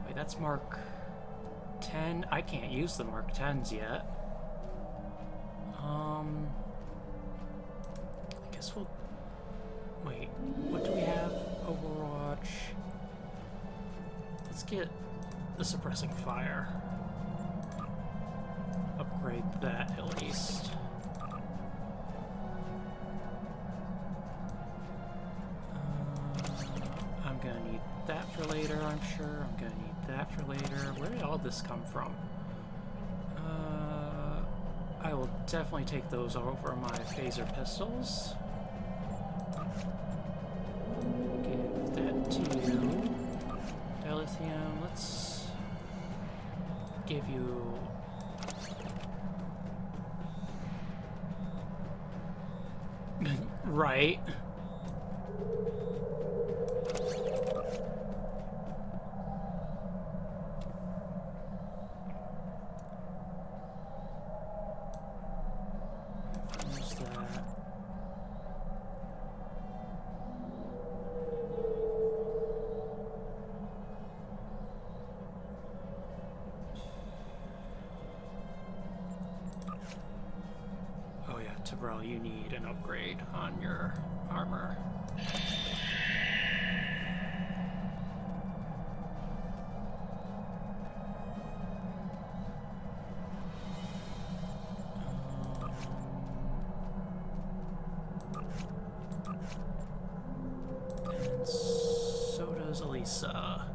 Wait, that's Mark 10. I can't use the Mark 10s yet. I guess we'll... Wait, what do we have? Overwatch. Let's get the suppressing fire. Upgrade that at least. I'm gonna need that for later, I'm sure. I'm gonna need that for later. Where did all this come from? I will definitely take those over my phaser pistols. Give that to you. Dilithium, let's give you... Right. bro, you need an upgrade on your armor. And so does Elisa.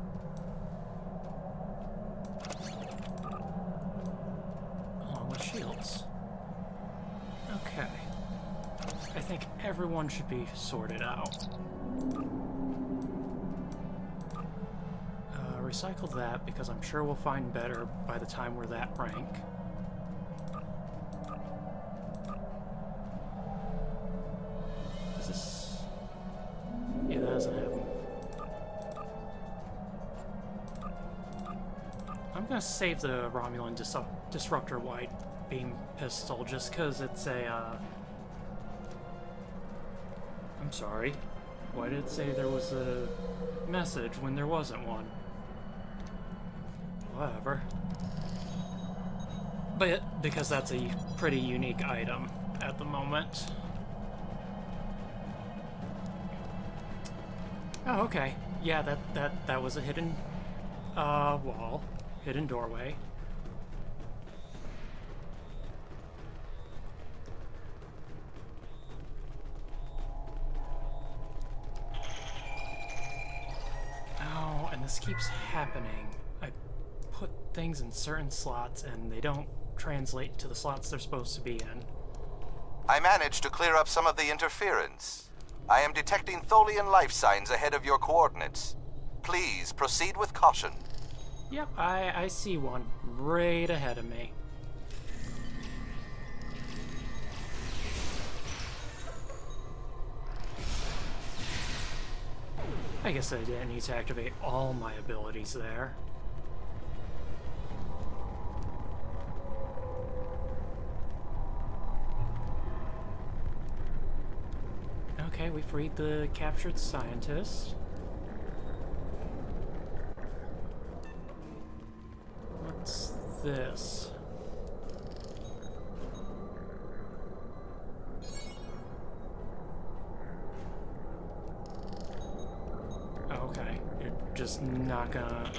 Along with shields. Okay. I think everyone should be sorted out. Recycle that because I'm sure we'll find better by the time we're that rank. Is this... Yeah, that doesn't happen. I'm gonna save the Romulan Disruptor Wide Beam Pistol just because it's a, I'm sorry. Why did it say there was a message when there wasn't one? Whatever. But because that's a pretty unique item at the moment. Oh, okay. Yeah, that was a hidden wall. Hidden doorway. Oh, and this keeps happening. I put things in certain slots and they don't translate to the slots they're supposed to be in. I managed to clear up some of the interference. I am detecting Tholian life signs ahead of your coordinates. Please proceed with caution. Yep, I see one right ahead of me. I guess I didn't need to activate all my abilities there. Okay, we freed the captured scientist. What's this? Okay, you're just not gonna...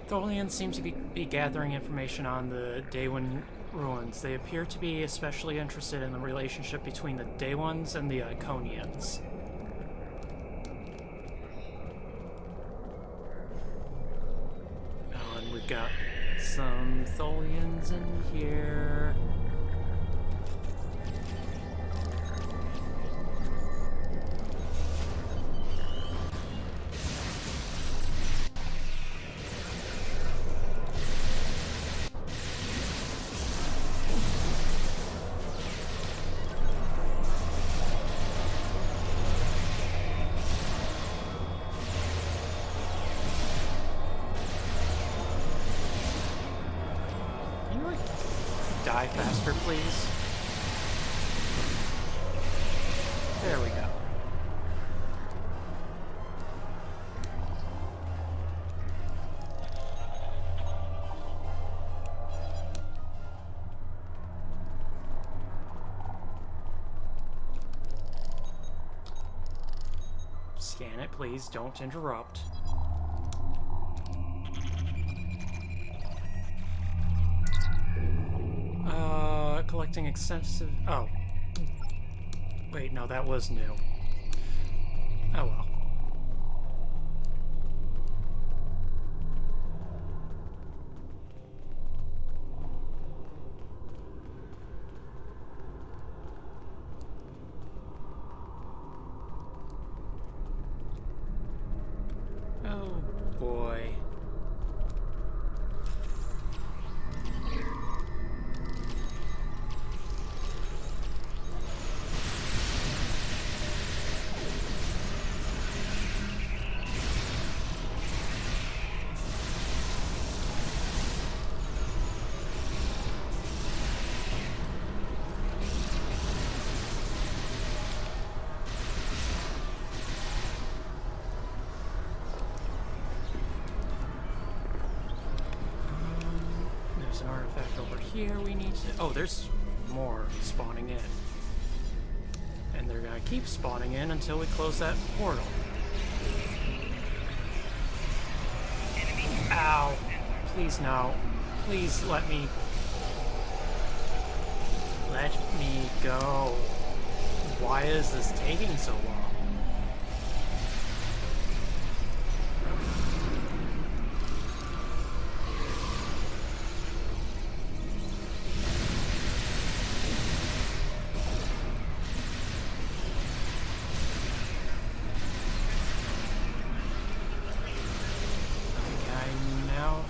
Tholians seem to be gathering information on the Day One ruins. They appear to be especially interested in the relationship between the Day Ones and the Iconians. Oh, and we've got some Tholians in here. Die faster, please. There we go. Scan it, please. Don't interrupt. Collecting extensive... Oh. Wait, no, that was new. Oh well. Oh boy. there's an artifact over here we need to... Oh, there's more spawning in. And they're gonna keep spawning in until we close that portal. Ow. Please no. Please let me... Let me go. Why is this taking so long?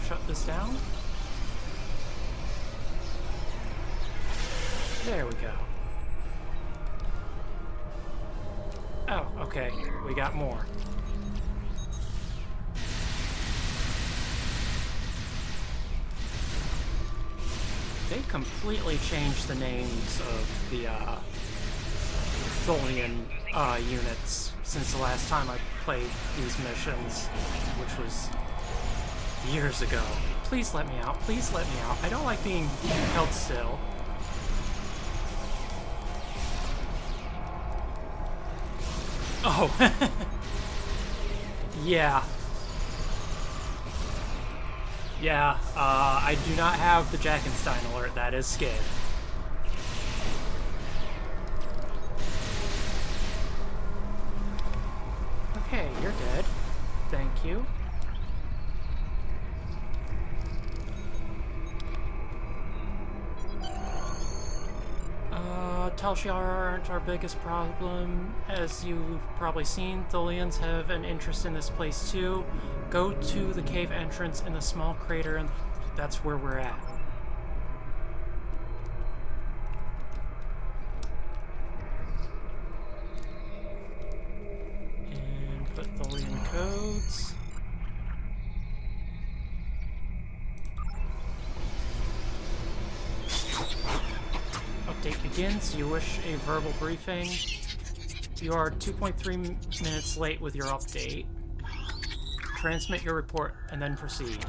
Shut this down. There we go. Oh, okay. We got more. They completely changed the names of the Tholian units since the last time I played these missions, which was years ago. Please let me out. Please let me out. I don't like being held still. Oh. Yeah. Yeah, I do not have the Jackenstein alert. That is skid. Okay, you're dead. Thank you. Tal Shiar aren't our biggest problem. As you've probably seen, Tholians have an interest in this place too. Go to the cave entrance in the small crater, and that's where we're at. And put Tholian codes. Update begins. You wish a verbal briefing. You are 2.3 minutes late with your update. Transmit your report and then proceed.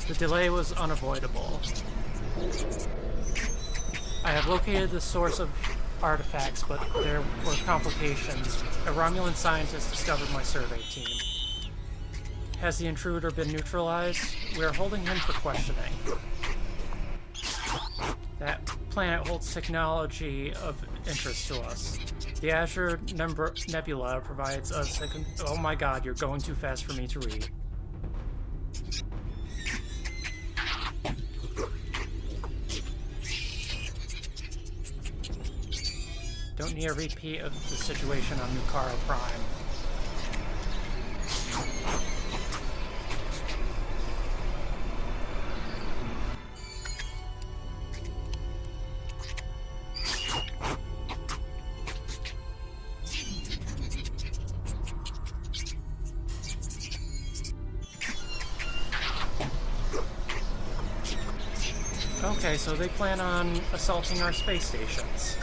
The delay was unavoidable. I have located the source of artifacts, but there were complications. A Romulan scientist discovered my survey team. Has the intruder been neutralized? We are holding him for questioning. That planet holds technology of interest to us. The Azure Nebula provides us a... Oh my god, you're going too fast for me to read. Don't need a repeat of the situation on Nukara Prime. Okay, so they plan on assaulting our space stations.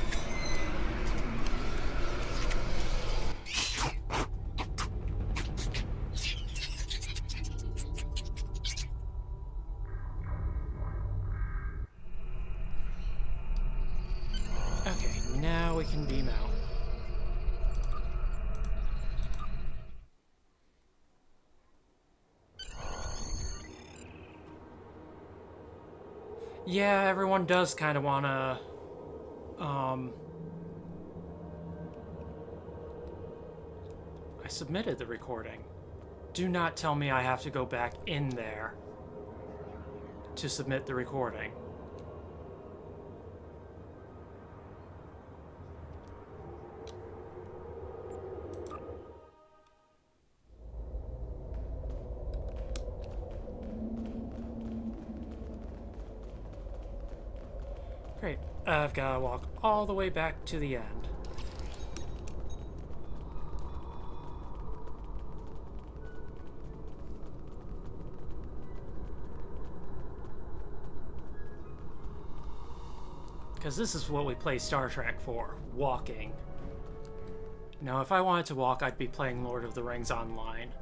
Okay, now we can beam out. Yeah, everyone does kind of want to, I submitted the recording. Do not tell me I have to go back in there to submit the recording. Great. I've got to walk all the way back to the end. Because this is what we play Star Trek for, walking. Now, if I wanted to walk, I'd be playing Lord of the Rings online.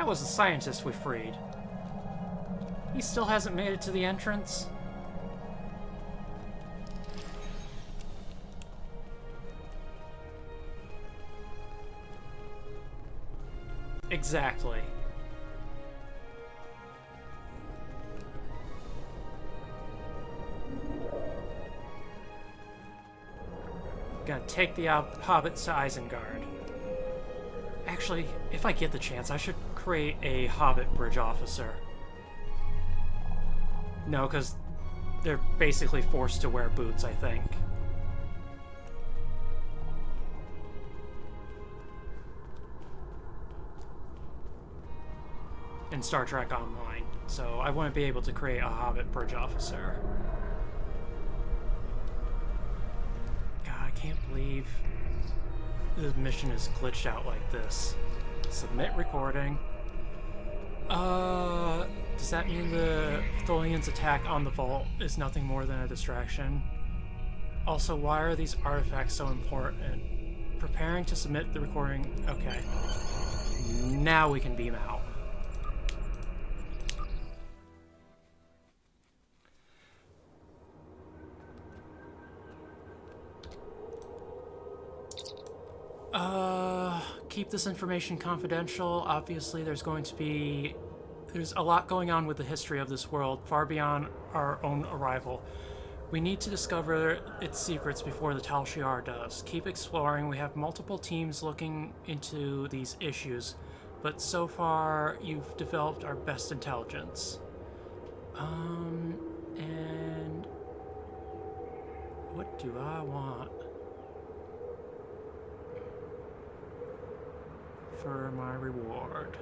was the scientist we freed. He still hasn't made it to the entrance. Exactly. Gotta take the hobbits to Isengard. Actually, if I get the chance, I should create a hobbit bridge officer. No, because they're basically forced to wear boots, I think. In Star Trek Online. So I wouldn't be able to create a hobbit bridge officer. Can't believe the mission is glitched out like this. Submit recording. Does that mean the Tholians' attack on the vault is nothing more than a distraction? Also, why are these artifacts so important? Preparing to submit the recording. Okay. Now we can beam out. Keep this information confidential. Obviously, there's a lot going on with the history of this world, far beyond our own arrival. We need to discover its secrets before the Tal Shiar does. Keep exploring. We have multiple teams looking into these issues, but so far, you've developed our best intelligence. And what do I want for my reward?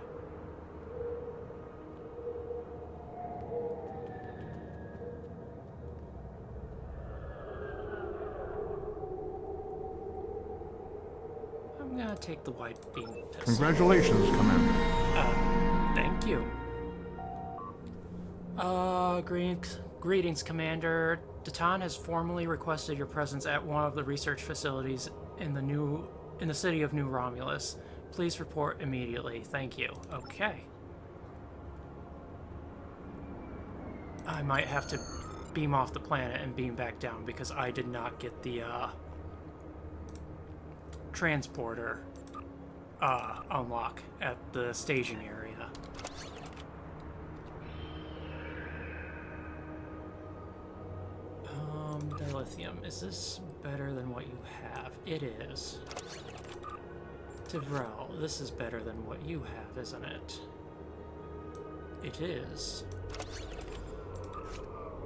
I'm gonna take the white beam pistol. Congratulations, Commander. Thank you. Greetings, Commander. Datan has formally requested your presence at one of the research facilities in the city of New Romulus. Please report immediately. Thank you. Okay. I might have to beam off the planet and beam back down because I did not get the transporter unlock at the staging area. Dilithium. Is this better than what you have? It is. Tivrel, this is better than what you have, isn't it? It is.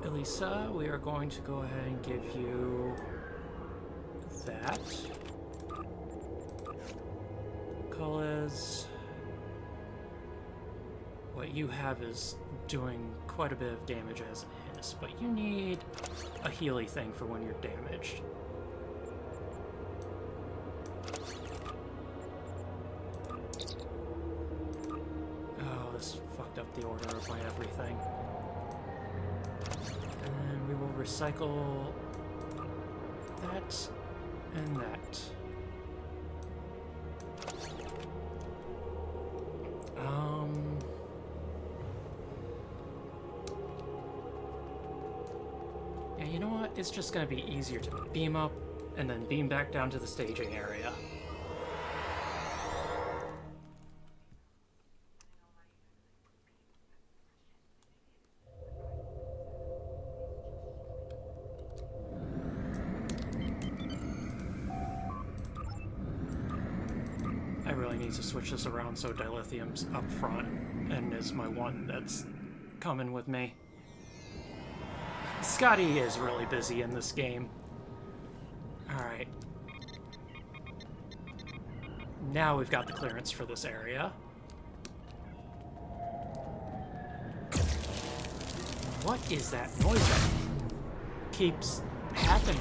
Elisa, we are going to go ahead and give you that. Colez, what you have is doing quite a bit of damage as it is, but you need a Healy thing for when you're damaged. Oh, this fucked up the order of my everything. And we will recycle that and that. Yeah, you know what? It's just gonna be easier to beam up and then beam back down to the staging area. I really need to switch this around so Dilithium's up front and is my one that's coming with me. Scotty is really busy in this game. Alright. Now we've got the clearance for this area. What is that noise that keeps happening?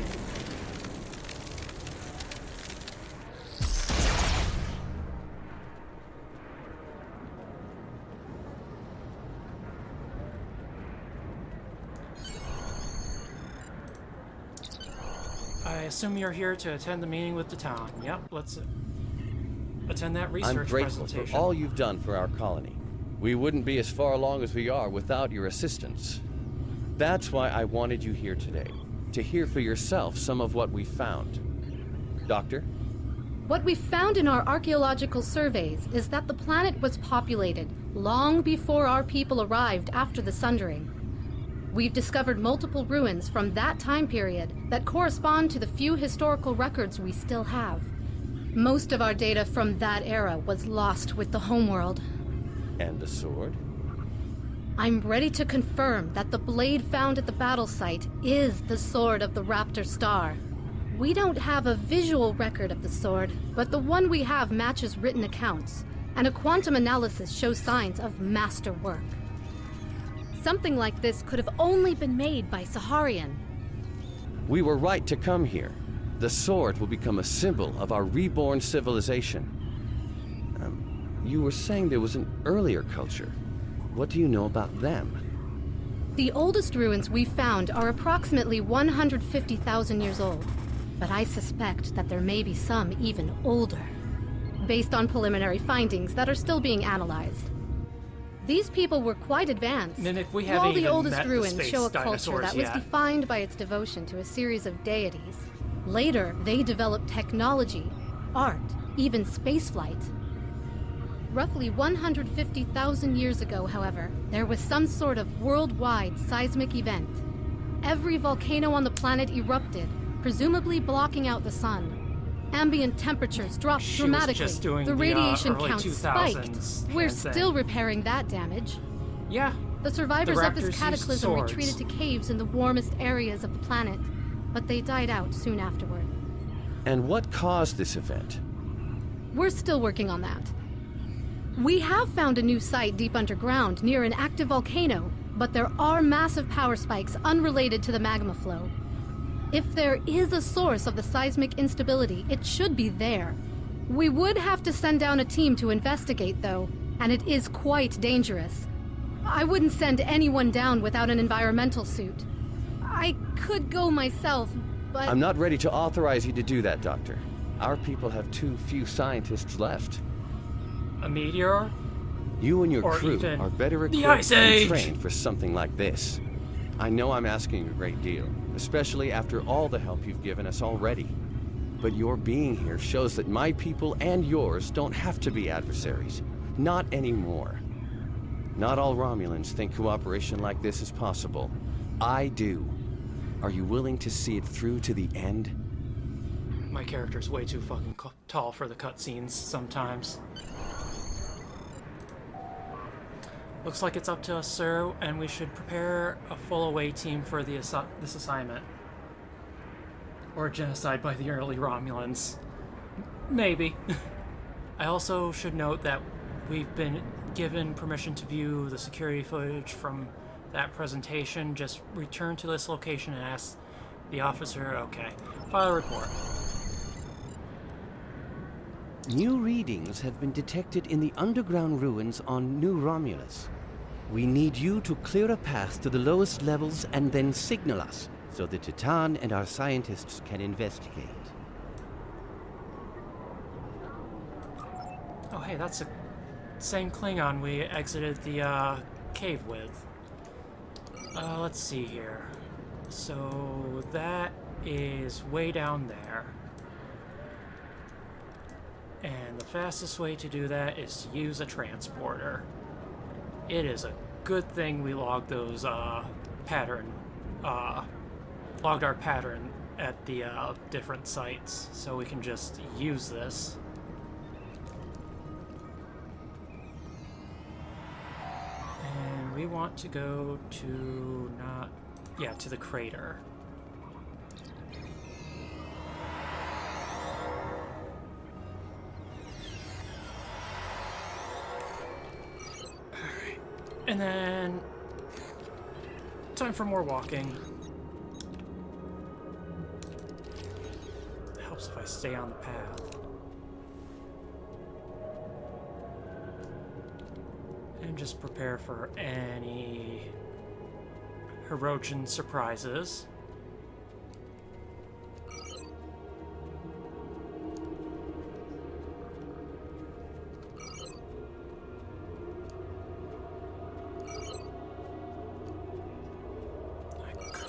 I assume you're here to attend the meeting with Datan. Yep, let's attend that research I'm grateful presentation. for all you've done for our colony. We wouldn't be as far along as we are without your assistance. That's why I wanted you here today, to hear for yourself some of what we found. Doctor? What we found in our archaeological surveys is that the planet was populated long before our people arrived after the Sundering. We've discovered multiple ruins from that time period that correspond to the few historical records we still have. Most of our data from that era was lost with the homeworld. And the sword? I'm ready to confirm that the blade found at the battle site is the sword of the Raptor Star. We don't have a visual record of the sword, but the one we have matches written accounts, and a quantum analysis shows signs of masterwork. Something like this could have only been made by Saharian. We were right to come here. The sword will become a symbol of our reborn civilization. You were saying there was an earlier culture. What do you know about them? The oldest ruins we found are approximately 150,000 years old, but I suspect that there may be some even older, based on preliminary findings that are still being analyzed. These people were quite advanced. Mimic, we While haven't the even oldest met the ruins space show a culture dinosaurs that was yet. defined by its devotion to a series of deities. Later, they developed technology, art, even spaceflight. Roughly 150,000 years ago, however, there was some sort of worldwide seismic event. Every volcano on the planet erupted, presumably blocking out the sun. Ambient temperatures dropped She was dramatically. just doing the the, radiation early counts 2000s spiked. We're hand still thing. repairing that damage. Yeah. The survivors the of this Raptors used cataclysm swords. retreated to caves in the warmest areas of the planet, but they died out soon afterward. And what caused this event? We're still working on that. We have found a new site deep underground near an active volcano, but there are massive power spikes unrelated to the magma flow. If there is a source of the seismic instability, it should be there. We would have to send down a team to investigate, though, and it is quite dangerous. I wouldn't send anyone down without an environmental suit. I could go myself, but... I'm not ready to authorize you to do that, Doctor. Our people have too few scientists left. A meteor? You and your Or crew even are better the equipped Ice and Age. trained for something like this. I know I'm asking a great deal, especially after all the help you've given us already. But your being here shows that my people and yours don't have to be adversaries. Not anymore. Not all Romulans think cooperation like this is possible. I do. Are you willing to see it through to the end? My character's way too fucking tall for the cutscenes sometimes. Looks like it's up to us, sir, and we should prepare a full away team for this assignment. Or genocide by the early Romulans. Maybe. I also should note that we've been given permission to view the security footage from that presentation. Just return to this location and ask the officer, okay. File a report. New readings have been detected in the underground ruins on New Romulus. We need you to clear a path to the lowest levels and then signal us, so the Titan and our scientists can investigate. Oh, hey, that's the same Klingon we exited the cave with. Let's see here. So that is way down there. And the fastest way to do that is to use a transporter. It is a good thing we logged those logged our pattern at the different sites, so we can just use this. And we want to go to to the crater. Alright. And then time for more walking. It helps if I stay on the path. And just prepare for any Hirogen surprises.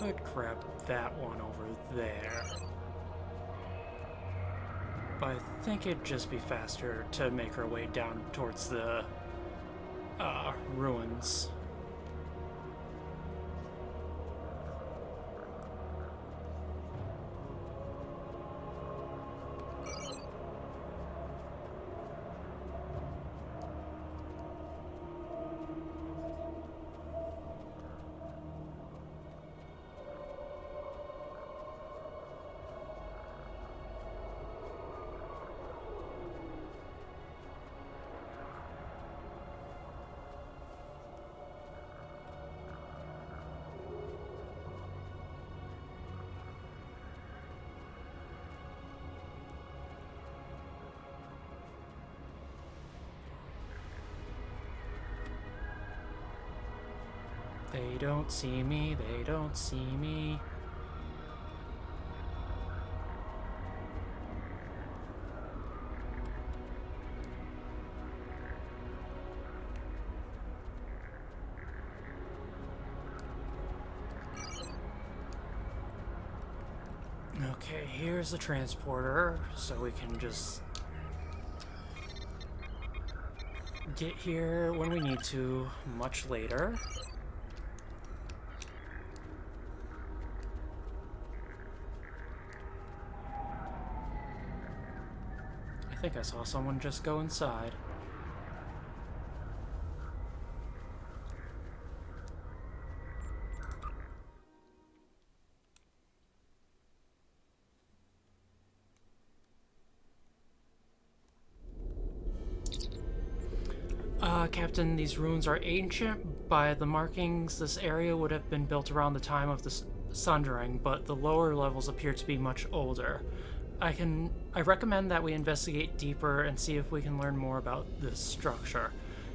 could grab that one over there. But I think it'd just be faster to make our way down towards the ruins. They don't see me, they don't see me. Okay, here's the transporter, so we can just get here when we need to, much later. I think I saw someone just go inside. Captain, these ruins are ancient. By the markings, this area would have been built around the time of the Sundering, but the lower levels appear to be much older. I recommend that we investigate deeper and see if we can learn more about this structure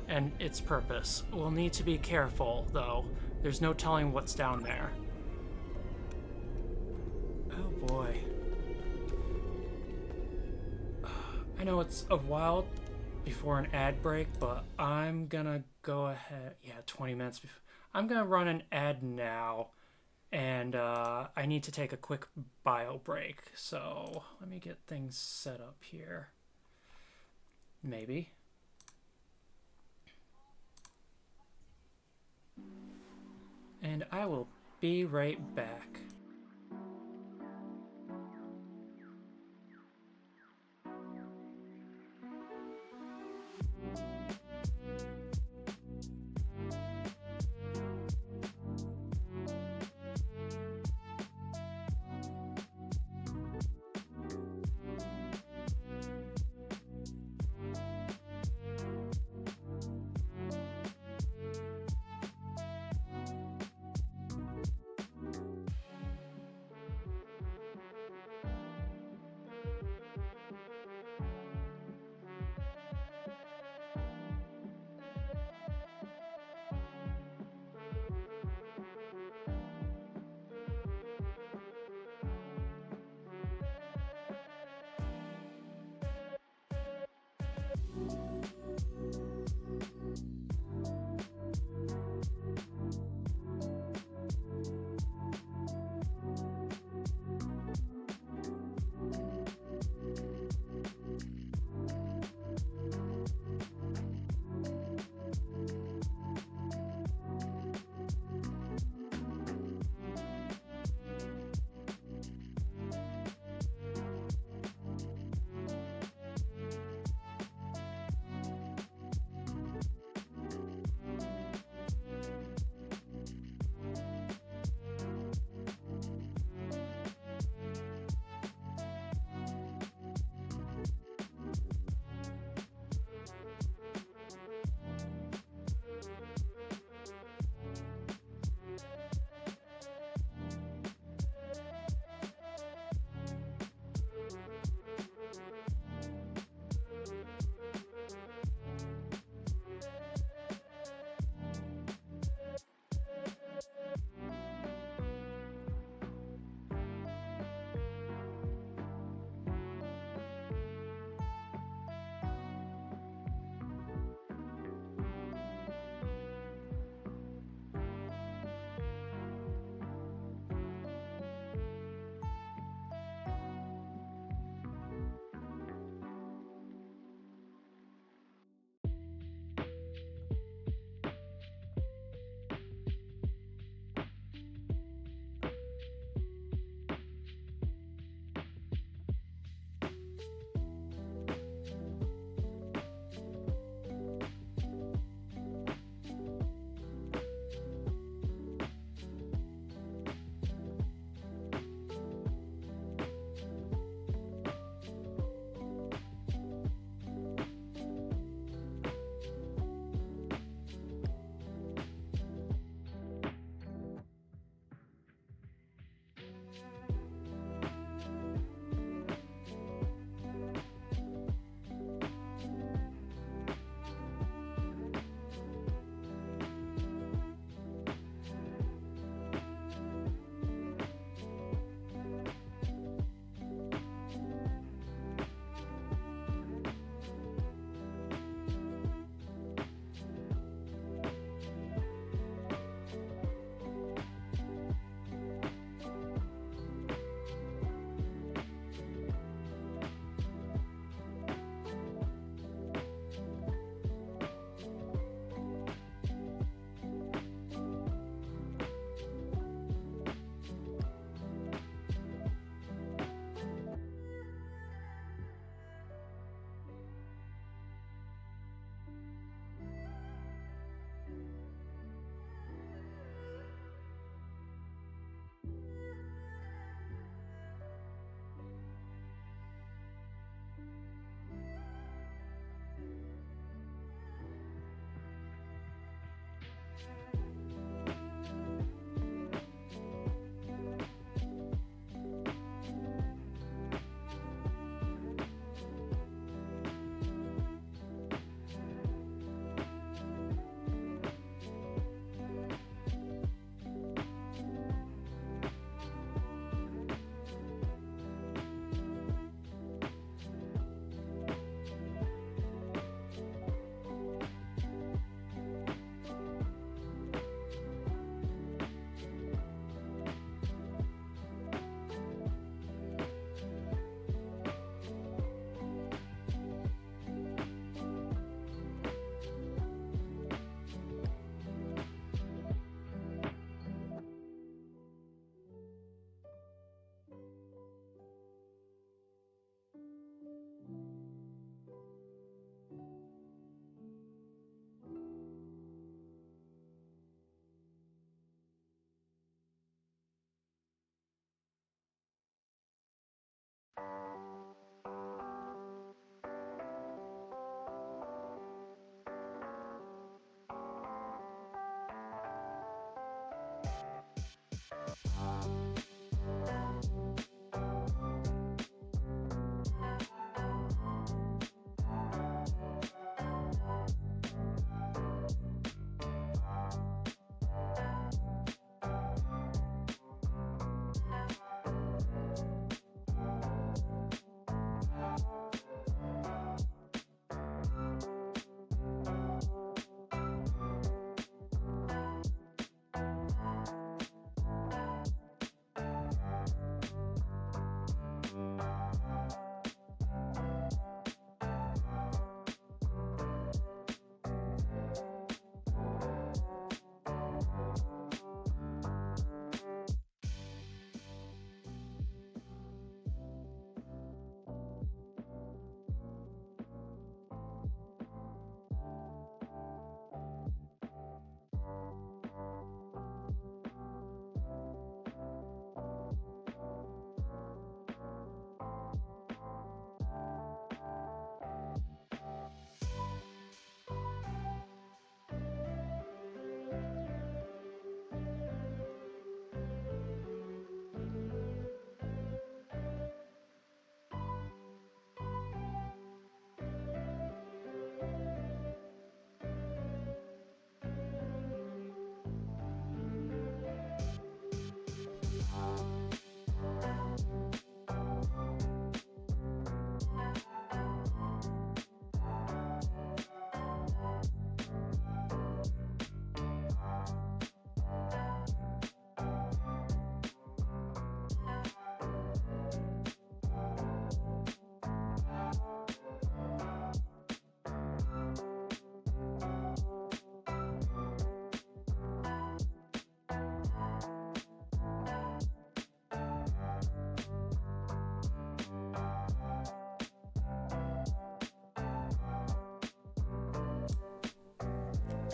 and its purpose. We'll need to be careful, though. There's no telling what's down there. Oh boy. I know it's a while before an ad break, but I'm gonna go ahead. Yeah, 20 minutes before. I'm gonna run an ad now, and I need to take a quick bio break. So let me get things set up here. Maybe. And I will be right back.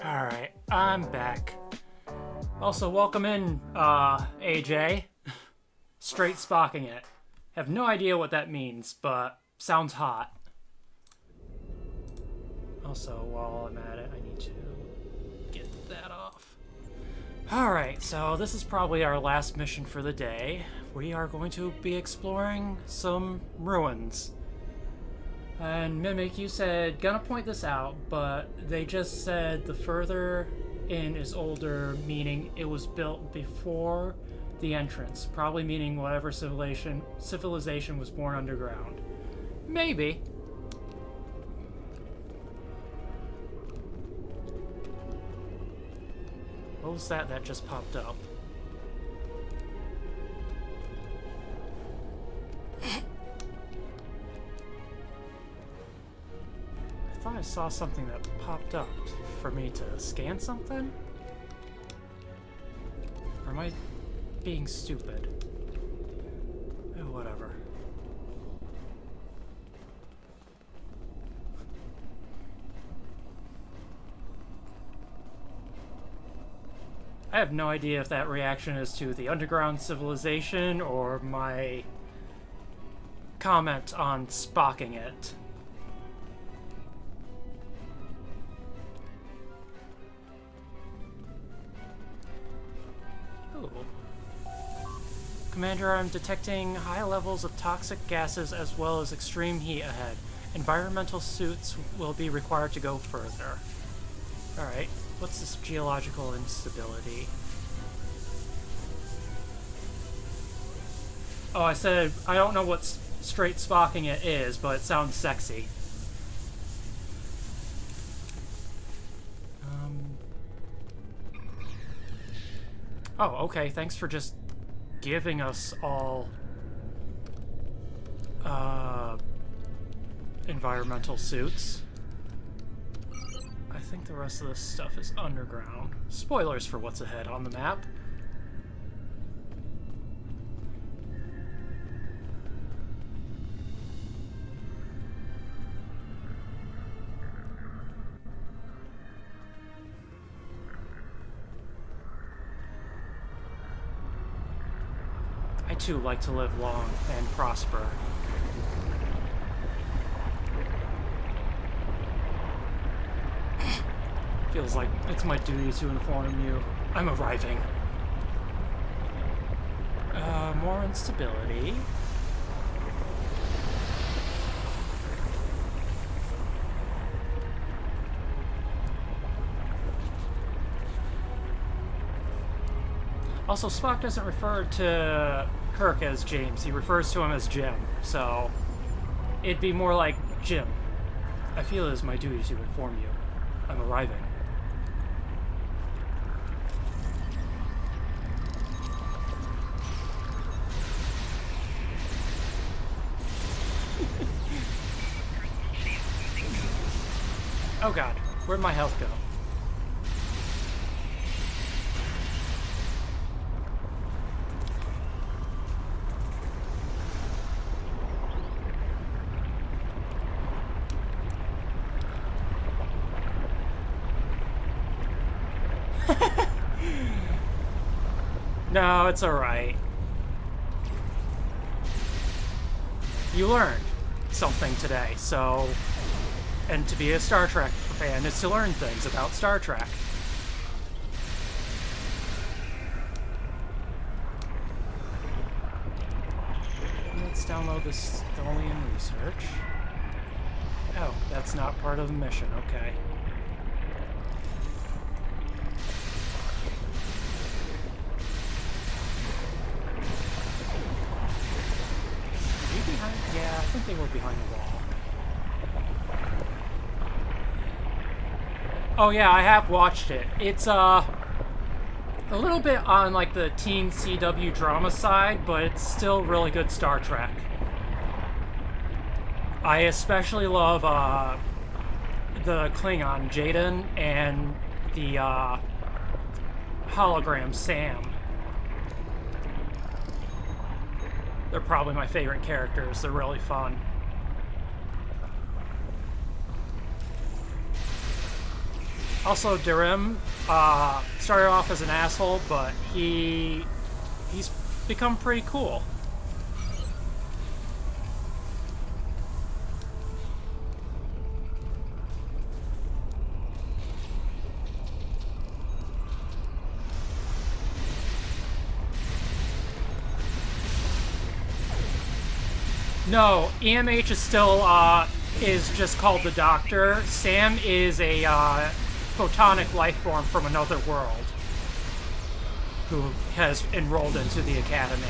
Alright, I'm back. Also, welcome in, AJ. Straight spocking it. Have no idea what that means, but sounds hot. Also, while I'm at it, I need to get that off. Alright, so this is probably our last mission for the day. We are going to be exploring some ruins. And Mimic, you said, gonna point this out, but they just said the further in is older, meaning it was built before the entrance, probably meaning whatever civilization was born underground. Maybe. What was that just popped up? I thought I saw something that popped up for me to scan something? Or am I being stupid? Oh, whatever. I have no idea if that reaction is to the underground civilization or my comment on spocking it. Ooh. Commander, I'm detecting high levels of toxic gases as well as extreme heat ahead. Environmental suits will be required to go further. Alright. What's this geological instability? Oh, I said I don't know what straight spocking it is, but it sounds sexy. Oh, okay. Thanks for just giving us all environmental suits. I think the rest of this stuff is underground. Spoilers for what's ahead on the map. I too like to live long and prosper. Feels like it's my duty to inform you. I'm arriving. More instability. Also, Spock doesn't refer to Kirk as James. He refers to him as Jim. So, it'd be more like Jim. I feel it is my duty to inform you. I'm arriving. Oh god, where'd my health go? No, it's alright. You learned something today, so... And to be a Star Trek fan is to learn things about Star Trek. Let's download this Tholian research. Oh, that's not part of the mission, okay. Are you behind? Yeah, I think they were behind the wall. Oh yeah, I have watched it. It's a little bit on like the teen CW drama side, but it's still really good Star Trek. I especially love the Klingon Jaden and the hologram Sam. They're probably my favorite characters. They're really fun. Also, Durham started off as an asshole, but he's become pretty cool. No, EMH is still, is just called the Doctor. Sam is a, photonic life form from another world who has enrolled into the Academy.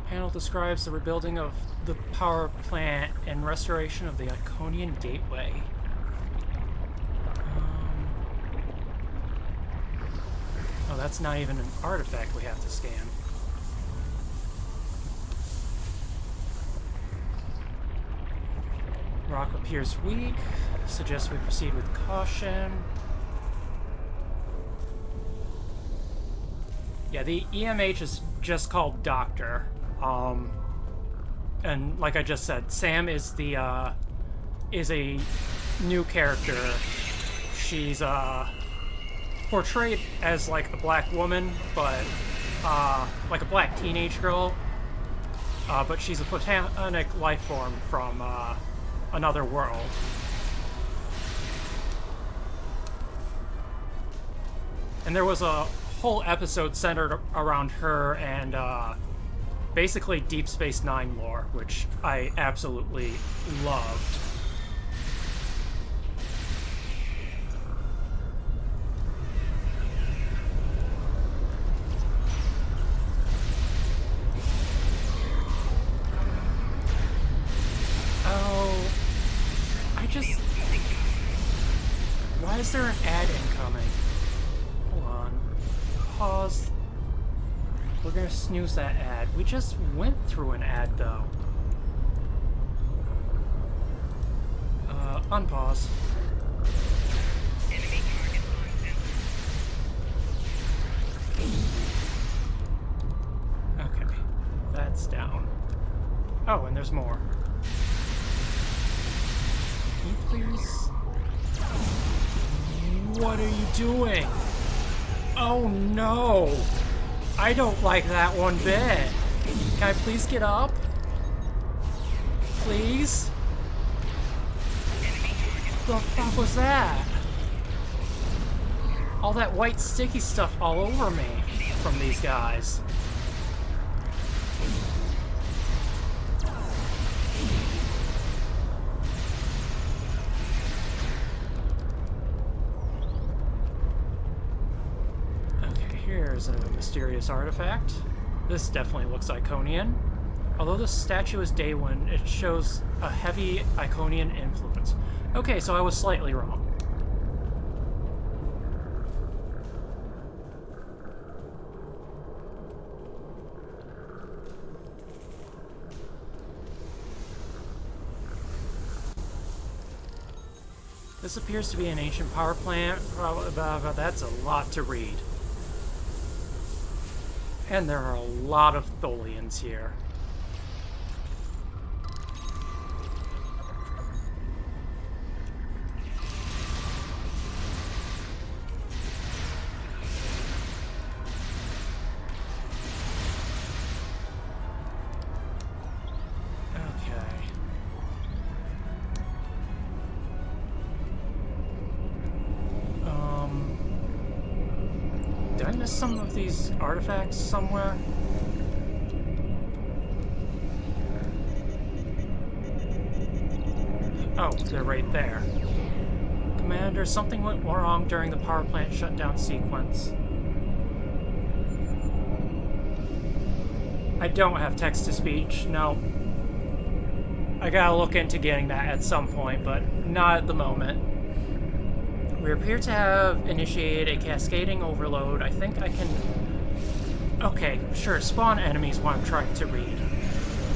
Panel describes the rebuilding of the power plant and restoration of the Iconian Gateway. Oh, that's not even an artifact we have to scan. Rock appears weak. Suggests we proceed with caution. Yeah, the EMH is just called Doctor. And like I just said, Sam is the is a new character. She's portrayed as like a black woman, but like a black teenage girl. But she's a photonic life form from another world. And there was a whole episode centered around her and basically Deep Space Nine lore, which I absolutely loved. Why is there an ad incoming? Hold on. Pause. We're gonna snooze that ad. We just went through an ad, though. Unpause. Enemy target on center. Okay. That's down. Oh, and there's more. Can you please... What are you doing? Oh no! I don't like that one bit. Can I please get up? Please? What the fuck was that? All that white sticky stuff all over me from these guys. Here's a mysterious artifact. This definitely looks Iconian. Although the statue is Daewon, it shows a heavy Iconian influence. Okay, so I was slightly wrong. This appears to be an ancient power plant. That's a lot to read. And there are a lot of Tholians here. Did I miss some of these artifacts somewhere? Oh, they're right there. Commander, something went wrong during the power plant shutdown sequence. I don't have text-to-speech, no. I gotta look into getting that at some point, but not at the moment. We appear to have initiated a cascading overload. I think I can... Okay, sure, spawn enemies while I'm trying to read.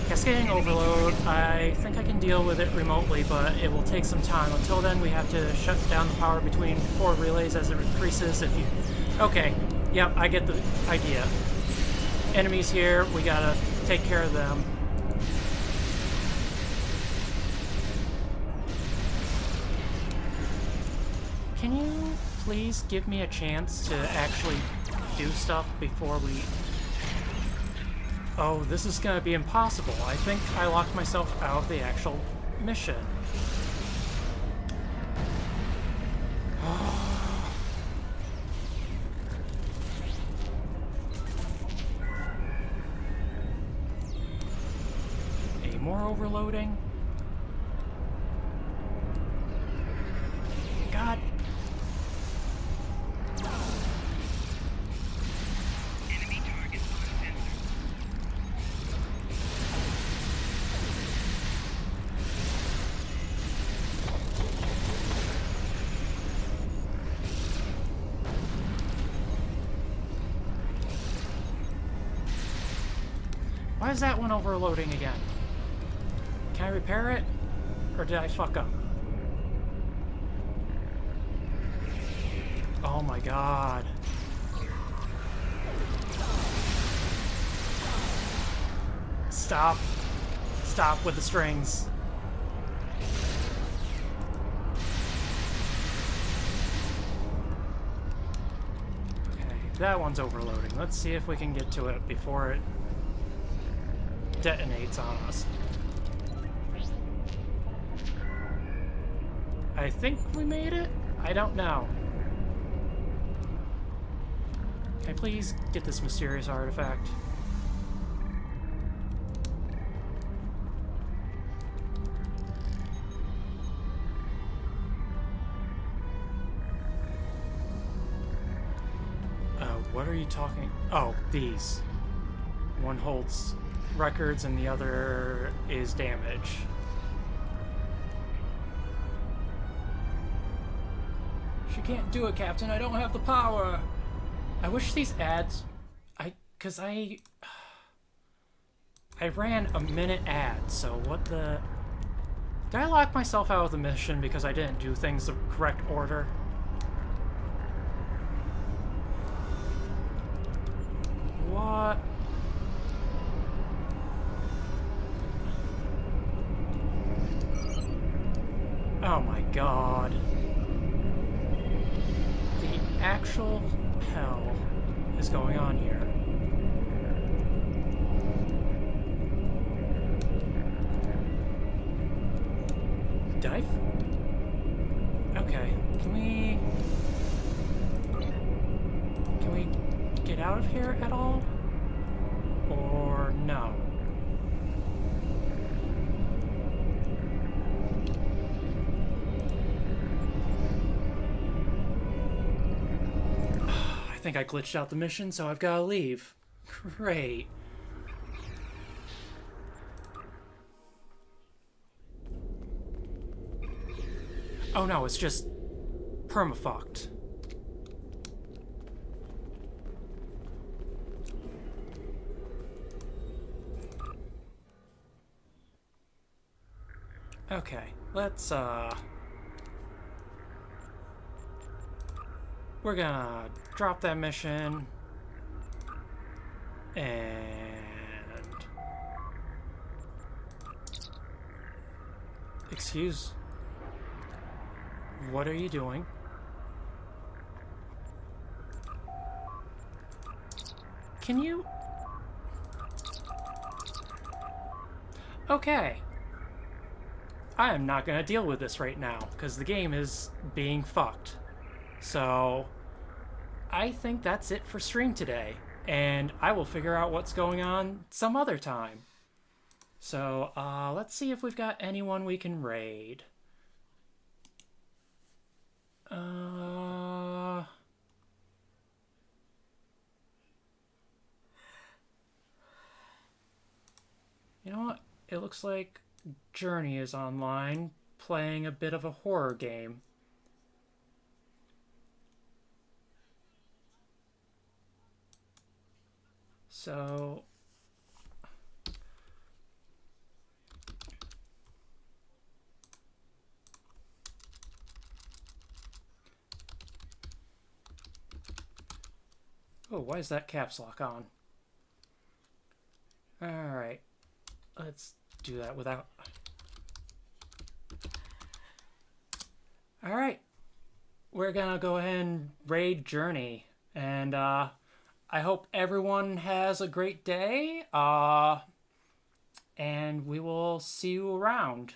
Cascading overload, I think I can deal with it remotely, but it will take some time. Until then, we have to shut down the power between 4 relays as it increases. If you... Okay, yep, I get the idea. Enemies here, we gotta take care of them. Can you please give me a chance to actually do stuff before we... Oh, this is gonna be impossible. I think I locked myself out of the actual mission. Any more overloading? God. Why is that one overloading again? Can I repair it? Or did I fuck up? Oh my god. Stop. Stop with the strings. Okay, that one's overloading. Let's see if we can get to it before it detonates on us. I think we made it? I don't know. Can I please get this mysterious artifact? What are you talking? Oh, these. One holds records and the other is damage. She can't do it, Captain. I don't have the power. I wish these ads... Cause I ran a minute ad, so what the... Did I lock myself out of the mission because I didn't do things the correct order? What? Oh my god. The actual hell is going on here? Did I... Okay, can we get out of here at all? Or no? I think I glitched out the mission, so I've got to leave. Great. Oh no, it's just perma-fucked. Okay, let's, we're gonna drop that mission, and... Excuse... What are you doing? Can you... Okay. I am not gonna deal with this right now, because the game is being fucked. So, I think that's it for stream today, and I will figure out what's going on some other time. So, let's see if we've got anyone we can raid. You know what? It looks like Journey is online, playing a bit of a horror game. So... Oh, why is that caps lock on? Alright. Let's do that without... Alright. We're gonna go ahead and raid Journey. And, I hope everyone has a great day. And we will see you around.